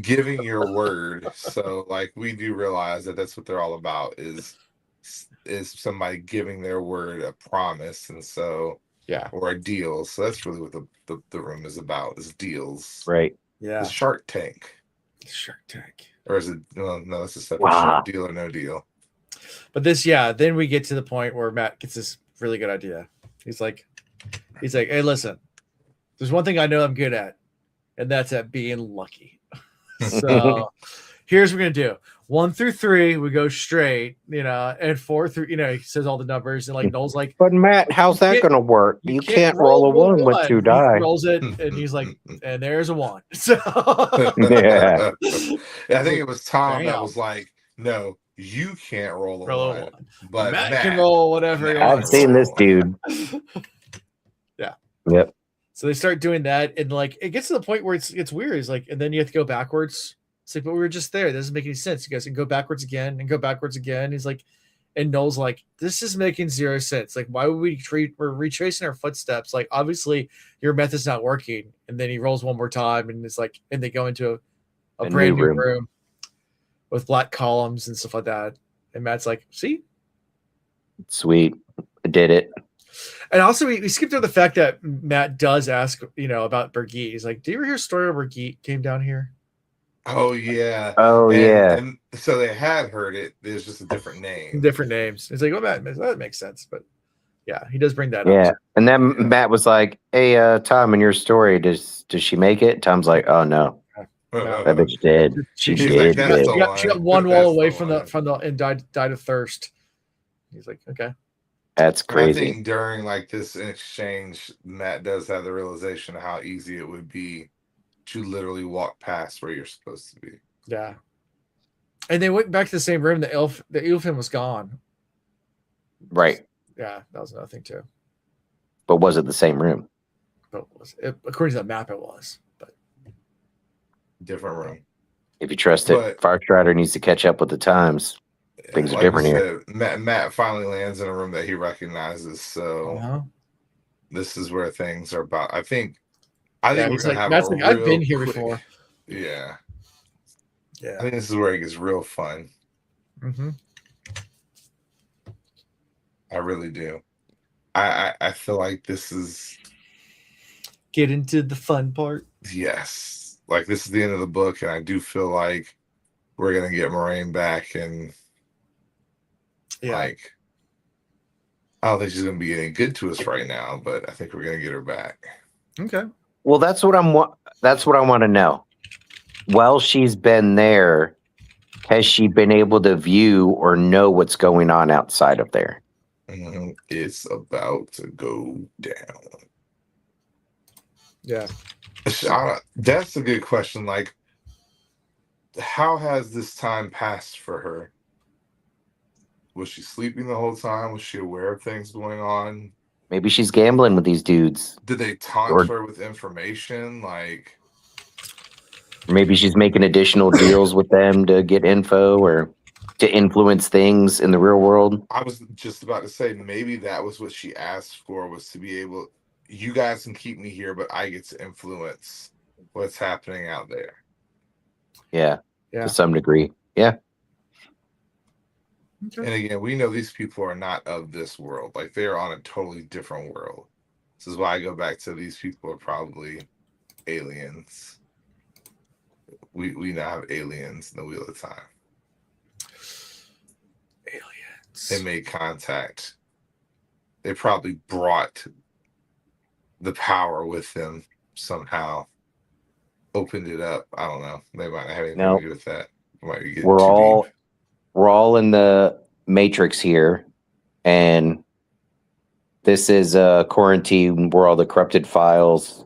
[SPEAKER 4] giving your word. So like we do realize that that's what they're all about is somebody giving their word, a promise, and so
[SPEAKER 1] yeah.
[SPEAKER 4] or a deal. So that's really what the room is about, is deals.
[SPEAKER 2] Right.
[SPEAKER 1] Yeah.
[SPEAKER 4] The Shark Tank.
[SPEAKER 1] Shark Tank.
[SPEAKER 4] Or is it no, it's a separate
[SPEAKER 2] Wow.
[SPEAKER 4] show, Deal or No Deal.
[SPEAKER 1] But then we get to the point where Matt gets this really good idea. He's like, hey, listen, there's one thing I know I'm good at, and that's at being lucky. So here's what we're gonna do. 1 through 3, we go straight, and 4 through, he says all the numbers, and like Noel's like,
[SPEAKER 2] But Matt, how's that
[SPEAKER 1] can't-
[SPEAKER 2] going to work? You can't roll a one with 2
[SPEAKER 1] He
[SPEAKER 2] die.
[SPEAKER 1] rolls it, and he's like, and there's a 1. So
[SPEAKER 2] Yeah.
[SPEAKER 4] I think it was Tom that
[SPEAKER 1] Damn.
[SPEAKER 4] was like, no, you can't roll a
[SPEAKER 1] roll a
[SPEAKER 4] one.
[SPEAKER 1] 1.
[SPEAKER 4] But
[SPEAKER 1] Matt can roll whatever he
[SPEAKER 4] Matt
[SPEAKER 2] I've
[SPEAKER 1] wants.
[SPEAKER 2] seen this dude.
[SPEAKER 1] Yeah.
[SPEAKER 2] Yep.
[SPEAKER 1] So they start doing that, and like it gets to the point where it's weird. It's like, and then you have to go backwards. It's like, but we were just there. That doesn't make any sense. You guys can go backwards again and go backwards again. He's like, and Noel's like, this is making 0 sense. Like, why would we're retracing our footsteps? Like, obviously your method's not working. And then he rolls one more time, and it's like, and they go into a
[SPEAKER 2] A
[SPEAKER 1] brand
[SPEAKER 2] new
[SPEAKER 1] new
[SPEAKER 2] room.
[SPEAKER 1] room with black columns and stuff like that. And Matt's like, see.
[SPEAKER 2] Sweet. I did it.
[SPEAKER 1] And also, we skipped over the fact that Matt does ask, about Birgitte. He's like, do you ever hear a story where Birgitte came down here?
[SPEAKER 4] Oh yeah.
[SPEAKER 2] Oh, yeah.
[SPEAKER 4] And so they had heard it. There's just a different name.
[SPEAKER 1] Different names. He's like, oh, that makes sense. But yeah, he does bring that
[SPEAKER 2] Yeah.
[SPEAKER 1] up.
[SPEAKER 2] And then Matt was like, hey, Tom, in your story, does she make it? Tom's like, oh, no. That bitch did. She
[SPEAKER 4] She's
[SPEAKER 2] did.
[SPEAKER 4] like, that's
[SPEAKER 2] did.
[SPEAKER 4] the
[SPEAKER 1] She got
[SPEAKER 4] one.
[SPEAKER 1] one wall
[SPEAKER 4] That's
[SPEAKER 1] away
[SPEAKER 4] the
[SPEAKER 1] from
[SPEAKER 4] one.
[SPEAKER 1] and died of thirst. He's like, okay.
[SPEAKER 2] That's
[SPEAKER 4] And I
[SPEAKER 2] crazy.
[SPEAKER 4] think during like this exchange, Matt does have the realization of how easy it would be to literally walk past where you're supposed to be.
[SPEAKER 1] Yeah. And they went back to the same room. The Eofen was gone.
[SPEAKER 2] Right.
[SPEAKER 1] Yeah, that was another thing too.
[SPEAKER 2] But was it the same room?
[SPEAKER 1] But according to the map, it was. But
[SPEAKER 4] Different room.
[SPEAKER 2] If you trust it,
[SPEAKER 4] But-
[SPEAKER 2] Farstrider needs to catch up with the times. Things are
[SPEAKER 4] Like
[SPEAKER 2] different
[SPEAKER 4] you
[SPEAKER 2] here.
[SPEAKER 4] said, Matt finally lands in a room that he recognizes. So
[SPEAKER 1] uh-huh.
[SPEAKER 4] this is where things are about. I think
[SPEAKER 1] Yeah,
[SPEAKER 4] we're
[SPEAKER 1] he's
[SPEAKER 4] gonna
[SPEAKER 1] like,
[SPEAKER 4] have
[SPEAKER 1] Matt's
[SPEAKER 4] a
[SPEAKER 1] like, I've
[SPEAKER 4] real
[SPEAKER 1] been here
[SPEAKER 4] quick-
[SPEAKER 1] before.
[SPEAKER 4] Yeah. I
[SPEAKER 1] Yeah.
[SPEAKER 4] think this is where it gets real fun.
[SPEAKER 1] Mm-hmm.
[SPEAKER 4] I really do. I feel like this is
[SPEAKER 1] Get into the fun part.
[SPEAKER 4] yes. Like this is the end of the book, and I do feel like we're gonna get Moraine back, and
[SPEAKER 1] Yeah.
[SPEAKER 4] like I don't think she's gonna be any good to us right now, but I think we're gonna get her back.
[SPEAKER 1] Okay.
[SPEAKER 2] Well, that's what I want to know. while she's been there, has she been able to view or know what's going on outside of there?
[SPEAKER 4] It's about to go down.
[SPEAKER 1] Yeah.
[SPEAKER 4] That's a good question. Like, how has this time passed for her? Was she sleeping the whole time? Was she aware of things going on?
[SPEAKER 2] Maybe she's gambling with these dudes.
[SPEAKER 4] Did they taunt
[SPEAKER 2] Or-
[SPEAKER 4] her with information? Like,
[SPEAKER 2] Maybe she's making additional deals with them to get info or to influence things in the real world.
[SPEAKER 4] I was just about to say, maybe that was what she asked for, was to be able, you guys can keep me here, but I get to influence what's happening out there.
[SPEAKER 2] Yeah,
[SPEAKER 1] Yeah.
[SPEAKER 2] to some degree. Yeah.
[SPEAKER 1] Okay.
[SPEAKER 4] And again, we know these people are not of this world. Like, they're on a totally different world. This is why I go back to, these people are probably aliens. We now have aliens in the Wheel of Time.
[SPEAKER 1] Aliens.
[SPEAKER 4] They made contact. They probably brought the power with them somehow. Opened it up. I don't know. They might not have anything
[SPEAKER 2] No.
[SPEAKER 4] to do with that. Might be getting
[SPEAKER 2] We're
[SPEAKER 4] too
[SPEAKER 2] all
[SPEAKER 4] deep.
[SPEAKER 2] we're all in the matrix here, and this is a quarantine where all the corrupted files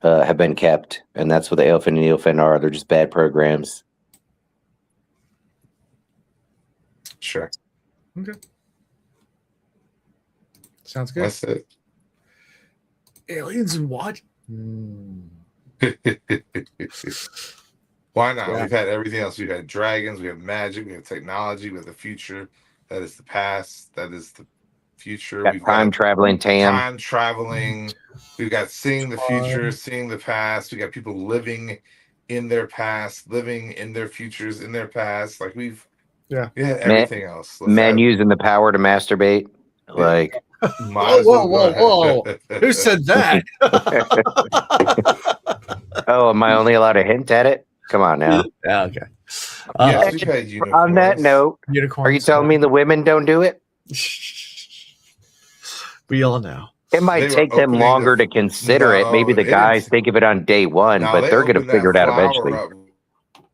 [SPEAKER 2] have been kept, and that's what the Aelfin and Neilfin are. They're just bad programs.
[SPEAKER 4] Sure.
[SPEAKER 1] Sounds good.
[SPEAKER 4] That's it.
[SPEAKER 1] Aliens and what?
[SPEAKER 4] Why not?
[SPEAKER 1] Yeah.
[SPEAKER 4] We've had everything else. We've had dragons, we have magic, we have technology, we have the future. That is the past. That is the future.
[SPEAKER 2] Got
[SPEAKER 4] We've
[SPEAKER 2] time
[SPEAKER 4] got
[SPEAKER 2] traveling Tam.
[SPEAKER 4] time traveling. We've got seeing the future, seeing the past. We got people living in their past, living in their futures, in their past. Like, we had everything else.
[SPEAKER 2] Men using the power to masturbate. Like,
[SPEAKER 4] Might as
[SPEAKER 1] Whoa,
[SPEAKER 4] well
[SPEAKER 1] whoa,
[SPEAKER 4] go ahead.
[SPEAKER 1] Who said that?
[SPEAKER 2] oh, am I only allowed to hint at it? Come on now.
[SPEAKER 1] Yeah, okay.
[SPEAKER 4] Yes, we've had
[SPEAKER 2] On that
[SPEAKER 4] unicorns.
[SPEAKER 2] note,
[SPEAKER 1] Unicorns.
[SPEAKER 2] are you telling me the women don't do it?
[SPEAKER 1] We all know.
[SPEAKER 2] It might
[SPEAKER 4] They were
[SPEAKER 2] take them
[SPEAKER 4] opening
[SPEAKER 2] longer
[SPEAKER 4] the-
[SPEAKER 2] to consider it. Maybe
[SPEAKER 4] No,
[SPEAKER 2] the
[SPEAKER 4] it
[SPEAKER 2] guys
[SPEAKER 4] didn't-
[SPEAKER 2] think of it on day one,
[SPEAKER 4] Now,
[SPEAKER 2] but
[SPEAKER 4] they
[SPEAKER 2] they're going to
[SPEAKER 4] opened that
[SPEAKER 2] figure it out
[SPEAKER 4] flower
[SPEAKER 2] eventually.
[SPEAKER 4] up.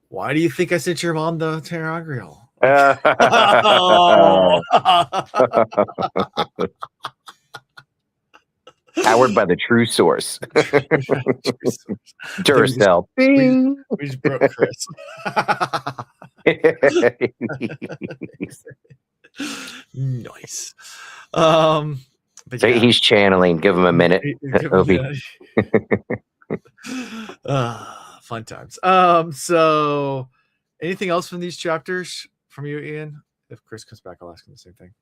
[SPEAKER 1] Why do you think I sent your mom the Terragriel?
[SPEAKER 2] Powered by the true source. Duracell.
[SPEAKER 1] we just broke Chris. Nice. But
[SPEAKER 2] So
[SPEAKER 1] yeah.
[SPEAKER 2] he's channeling. Give him a minute.
[SPEAKER 1] Fun times. So anything else from these chapters from you, Ian? If Chris comes back, I'll ask him the same thing.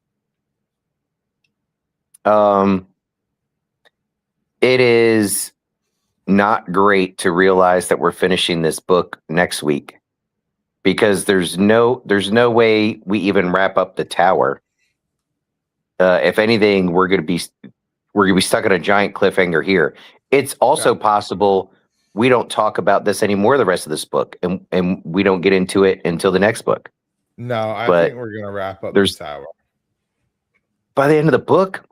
[SPEAKER 2] It is not great to realize that we're finishing this book next week, because there's no way we even wrap up the tower. If anything, we're gonna be stuck in a giant cliffhanger here. It's also possible we don't talk about this anymore the rest of this book, and we don't get into it until the next book.
[SPEAKER 3] No, I
[SPEAKER 2] But
[SPEAKER 3] think we're gonna wrap up
[SPEAKER 2] there's-
[SPEAKER 3] the tower.
[SPEAKER 2] By the end of the book,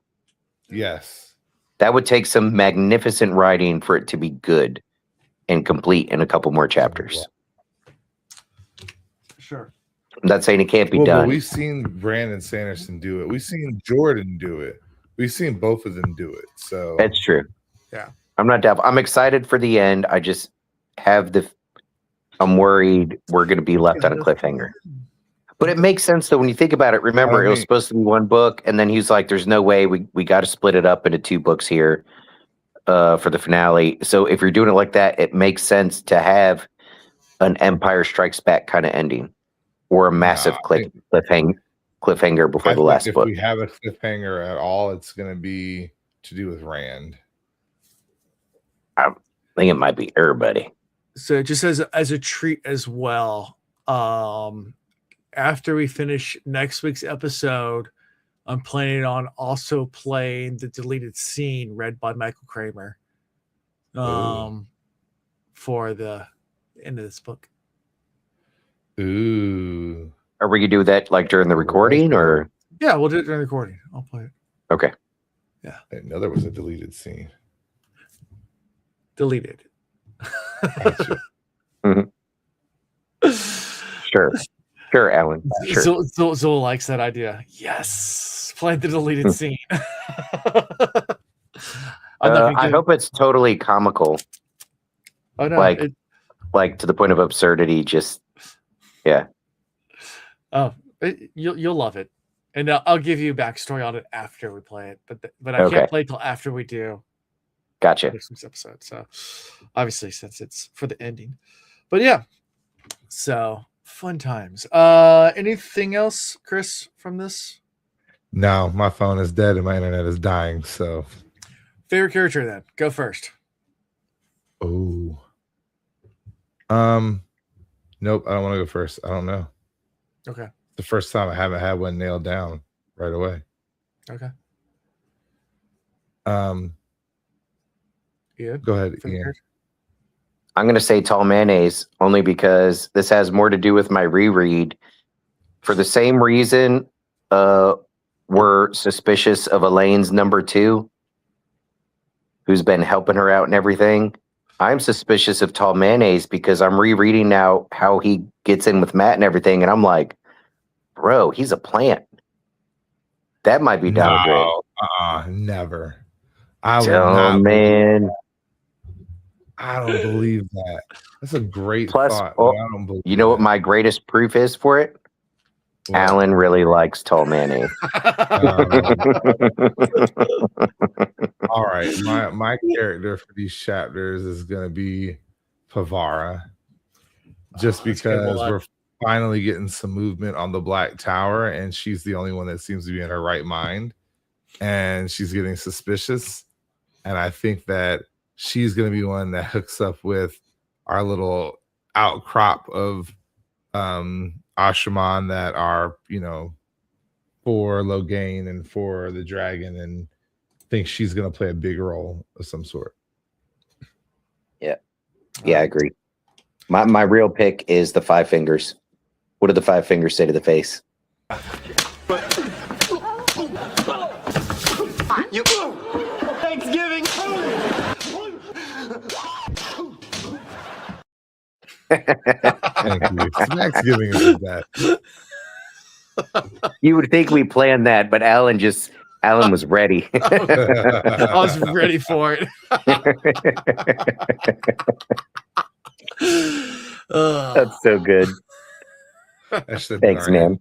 [SPEAKER 3] Yes.
[SPEAKER 2] that would take some magnificent writing for it to be good and complete in a couple more chapters.
[SPEAKER 1] Sure.
[SPEAKER 2] I'm not saying it can't be
[SPEAKER 3] But
[SPEAKER 2] done.
[SPEAKER 3] we've seen Brandon Sanderson do it. We've seen Jordan do it. We've seen both of them do it. So
[SPEAKER 2] That's true.
[SPEAKER 1] Yeah.
[SPEAKER 2] I'm not doubtful. I'm excited for the end. I just have I'm worried we're going to be left on a cliffhanger. But it makes sense though when you think about it. Remember, it was supposed to be one book, and then he's like, "There's no way we got to split it up into 2 books here for the finale." So if you're doing it like that, it makes sense to have an Empire Strikes Back kind of ending, or a massive cliffhanger before the last
[SPEAKER 3] if
[SPEAKER 2] book.
[SPEAKER 3] we have a cliffhanger at all, it's going to be to do with Rand.
[SPEAKER 2] I think it might be everybody.
[SPEAKER 1] So just as a treat as well, after we finish next week's episode, I'm planning on also playing the deleted scene read by Michael Kramer for the end of this book.
[SPEAKER 3] Ooh.
[SPEAKER 2] Are we gonna do that like during the recording, or?
[SPEAKER 1] Yeah, we'll do it during the recording. I'll play it.
[SPEAKER 2] Okay.
[SPEAKER 1] Yeah.
[SPEAKER 3] I didn't know there was a deleted scene.
[SPEAKER 1] Deleted.
[SPEAKER 3] Gotcha.
[SPEAKER 2] Mhm. Sure. Sure, Alan. Sure.
[SPEAKER 1] Zool likes that idea. Yes, play the deleted scene.
[SPEAKER 2] I hope it's totally comical,
[SPEAKER 1] Oh no!
[SPEAKER 2] like to the point of absurdity. Just
[SPEAKER 1] You'll love it, and I'll give you backstory on it after we play it. But I
[SPEAKER 2] Okay.
[SPEAKER 1] can't play till after we do
[SPEAKER 2] gotcha.
[SPEAKER 1] next week's episode. So obviously, since it's for the ending, but yeah. So fun times. Anything else, Chris, from this?
[SPEAKER 3] No, my phone is dead and my internet is dying. So,
[SPEAKER 1] Favorite character then? Go first.
[SPEAKER 3] oh, nope. I don't want to go first. I don't know.
[SPEAKER 1] Okay.
[SPEAKER 3] The first time I haven't had one nailed down right away.
[SPEAKER 1] Okay.
[SPEAKER 3] Go ahead,
[SPEAKER 1] Favorite
[SPEAKER 3] Ian.
[SPEAKER 1] character?
[SPEAKER 2] I'm going to say tall mayonnaise only because this has more to do with my reread. For the same reason, we're suspicious of Elaine's number 2, who's been helping her out and everything. I'm suspicious of tall mayonnaise because I'm rereading now how he gets in with Matt and everything. And I'm like, bro, he's a plant. That might be downgrade.
[SPEAKER 3] No, never. I would
[SPEAKER 2] Oh,
[SPEAKER 3] not.
[SPEAKER 2] man.
[SPEAKER 3] I don't believe that. That's a great
[SPEAKER 2] Plus,
[SPEAKER 3] thought. But I don't believe
[SPEAKER 2] You know what
[SPEAKER 3] that.
[SPEAKER 2] my greatest proof is for it?
[SPEAKER 3] What?
[SPEAKER 2] Alan really likes tall mayonnaise.
[SPEAKER 3] All right, my character for these chapters is going to be Pavara, just
[SPEAKER 1] that's a good
[SPEAKER 3] because
[SPEAKER 1] one.
[SPEAKER 3] we're finally getting some movement on the Black Tower, and she's the only one that seems to be in her right mind, and she's getting suspicious, and I think that she's going to be one that hooks up with our little outcrop of Ashraman that are, for Logain and for the dragon, and think she's going to play a big role of some sort.
[SPEAKER 2] Yeah, I agree. My real pick is the Five Fingers. What do the Five Fingers say to the face?
[SPEAKER 5] Thanksgiving.
[SPEAKER 3] Thank you. Thanksgiving is that.
[SPEAKER 2] You would think we planned that, but Alan was ready.
[SPEAKER 1] I was ready for it.
[SPEAKER 2] That's so good.
[SPEAKER 3] That should
[SPEAKER 2] Thanks,
[SPEAKER 3] be
[SPEAKER 2] man.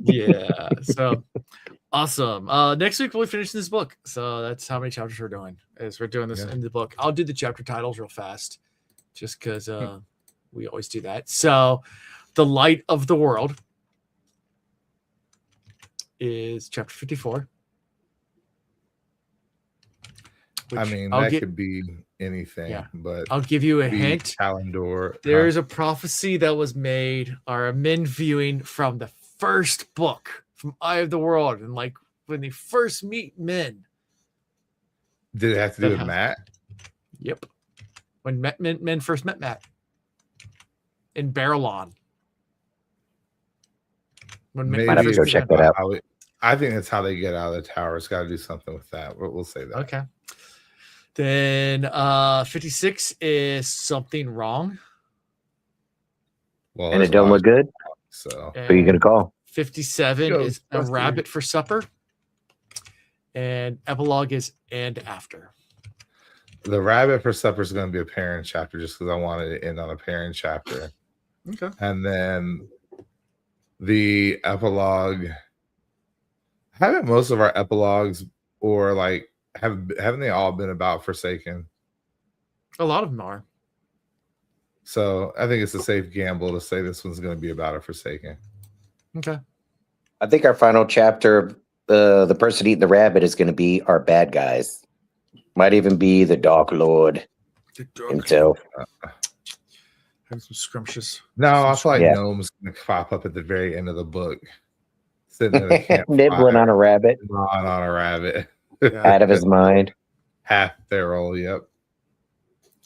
[SPEAKER 1] Yeah. So awesome. Next week we'll be finishing this book. So that's how many chapters we're doing. Is we're doing this
[SPEAKER 3] Yeah.
[SPEAKER 1] in the book. I'll do the chapter titles real fast, just because we always do that. So, The Light of the World is chapter 54.
[SPEAKER 3] I
[SPEAKER 1] which
[SPEAKER 3] mean,
[SPEAKER 1] I'll
[SPEAKER 3] that
[SPEAKER 1] gi-
[SPEAKER 3] could be anything,
[SPEAKER 1] Yeah.
[SPEAKER 3] but
[SPEAKER 1] I'll give you a
[SPEAKER 3] be
[SPEAKER 1] hint.
[SPEAKER 3] Kalendor.
[SPEAKER 1] There's a prophecy that was made, or a men viewing from the first book from Eye of the World, and like when they first meet men.
[SPEAKER 3] Did it have to do with
[SPEAKER 1] that-
[SPEAKER 3] Matt?
[SPEAKER 1] Yep. When men first met Matt in Barrelon. When
[SPEAKER 3] Maybe
[SPEAKER 2] Might have to
[SPEAKER 1] first
[SPEAKER 2] go
[SPEAKER 1] met
[SPEAKER 2] check
[SPEAKER 1] Matt.
[SPEAKER 2] that out.
[SPEAKER 3] I think that's how they get out of the tower. It's got to do something with that. We'll say that.
[SPEAKER 1] Okay. Then 56 is Something Wrong.
[SPEAKER 3] Well,
[SPEAKER 2] And
[SPEAKER 3] there's
[SPEAKER 2] it don't
[SPEAKER 3] a lot
[SPEAKER 2] look good?
[SPEAKER 3] So
[SPEAKER 2] Who are you going to call?
[SPEAKER 1] 57
[SPEAKER 3] Go,
[SPEAKER 1] is A
[SPEAKER 3] let's see.
[SPEAKER 1] Rabbit for Supper. And epilogue is And After.
[SPEAKER 3] the rabbit for supper is going to be a parent chapter, just because I wanted to end on a parent chapter.
[SPEAKER 1] Okay.
[SPEAKER 3] And then the epilogue. Haven't most of our epilogues, or like, haven't they all been about Forsaken?
[SPEAKER 1] A lot of them are.
[SPEAKER 3] So I think it's a safe gamble to say this one's going to be about a Forsaken.
[SPEAKER 1] Okay.
[SPEAKER 2] I think our final chapter, the person eating the rabbit, is going to be our bad guys. Might even be the Dark Lord himself.
[SPEAKER 1] Have some scrumptious.
[SPEAKER 3] No, I feel like
[SPEAKER 2] Yeah.
[SPEAKER 3] Gnome's going to pop up at the very end of the book, sitting in a campfire,
[SPEAKER 2] Nibbling on a rabbit
[SPEAKER 3] gnawing on a rabbit.
[SPEAKER 2] out of his mind.
[SPEAKER 3] Half feral, yep.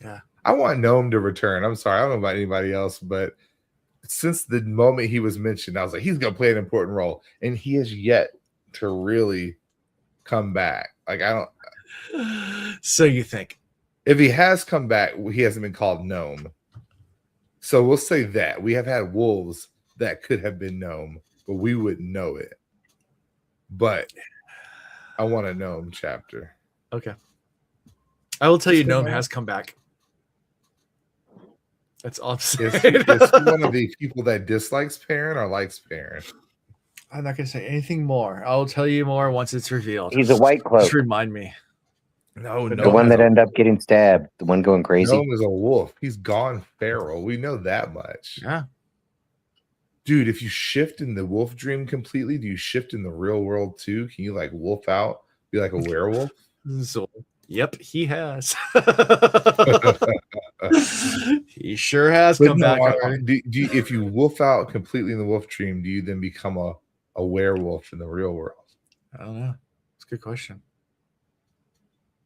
[SPEAKER 1] Yeah.
[SPEAKER 3] I want Gnome to return. I'm sorry, I don't know about anybody else, but since the moment he was mentioned, I was like, he's gonna play an important role. And he has yet to really come back. Like, I don't
[SPEAKER 1] So you think?
[SPEAKER 3] if he has come back, he hasn't been called Gnome. So we'll say that we have had wolves that could have been gnome, but we wouldn't know it. But I want a gnome chapter.
[SPEAKER 1] Okay. I will tell you,
[SPEAKER 3] Just
[SPEAKER 1] Gnome
[SPEAKER 3] go
[SPEAKER 1] has come back. That's all I'm
[SPEAKER 3] Is
[SPEAKER 1] saying.
[SPEAKER 3] he one of the people that dislikes Perrin or likes Perrin?
[SPEAKER 1] I'm not going to say anything more. I'll tell you more once it's revealed.
[SPEAKER 2] He's a white cloak.
[SPEAKER 1] Just remind me.
[SPEAKER 3] No,
[SPEAKER 1] The
[SPEAKER 2] The one that ended up getting stabbed. The one going crazy.
[SPEAKER 3] Gnome is a wolf. He's gone feral. We know that much.
[SPEAKER 1] Yeah.
[SPEAKER 3] Dude, if you shift in the wolf dream completely, do you shift in the real world too? Can you like wolf out, be like a werewolf?
[SPEAKER 1] So, yep, he has. He sure has
[SPEAKER 3] But
[SPEAKER 1] come
[SPEAKER 3] no,
[SPEAKER 1] back already.
[SPEAKER 3] if you wolf out completely in the wolf dream, do you then become a werewolf in the real world?
[SPEAKER 1] I don't know. It's a good question.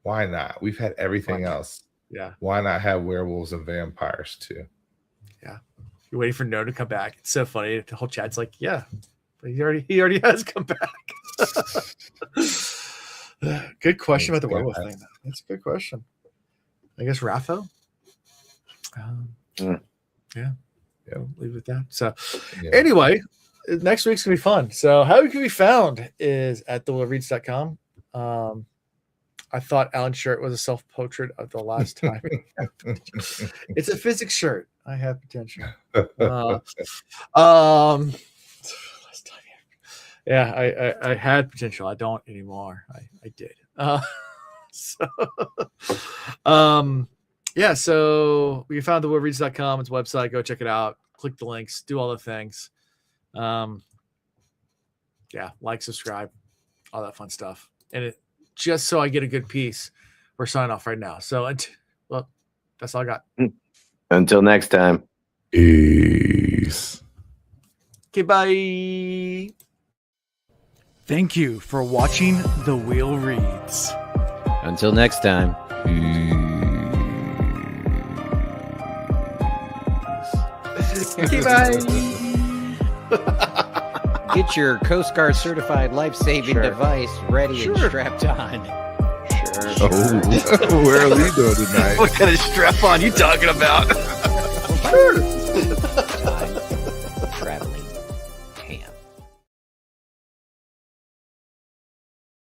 [SPEAKER 3] Why not? We've had everything else.
[SPEAKER 1] Yeah.
[SPEAKER 3] Why not have werewolves and vampires too?
[SPEAKER 1] You're waiting for No to come back. It's so funny. The whole chat's like, yeah, but he already has come back. Good question about the werewolf thing. Though. That's a good question. I guess Rapho. Yeah. We'll leave it at that. So
[SPEAKER 3] Yeah.
[SPEAKER 1] anyway, next week's gonna be fun. So how we can be found is at thewillreads.com. I thought Alan shirt was a self-portrait of the last time. It's a physics shirt. I have potential. Last time. Yeah, I had potential. I don't anymore. I did. Yeah, so we found thewillreads.com. It's a website. Go check it out. Click the links. Do all the things. Yeah, like, subscribe, all that fun stuff. And it just so I get a good piece, we're signing off right now. So, well, that's all I got.
[SPEAKER 2] Until next time.
[SPEAKER 3] Peace.
[SPEAKER 1] Okay, bye. Thank you for watching The Wheel Reads.
[SPEAKER 2] Until next time.
[SPEAKER 1] Okay, bye.
[SPEAKER 2] Get your Coast Guard certified life-saving
[SPEAKER 1] Sure.
[SPEAKER 2] device ready and
[SPEAKER 1] Sure.
[SPEAKER 2] strapped on.
[SPEAKER 3] Oh, where are we doing tonight?
[SPEAKER 1] What kind of strap on you talking about? Sure.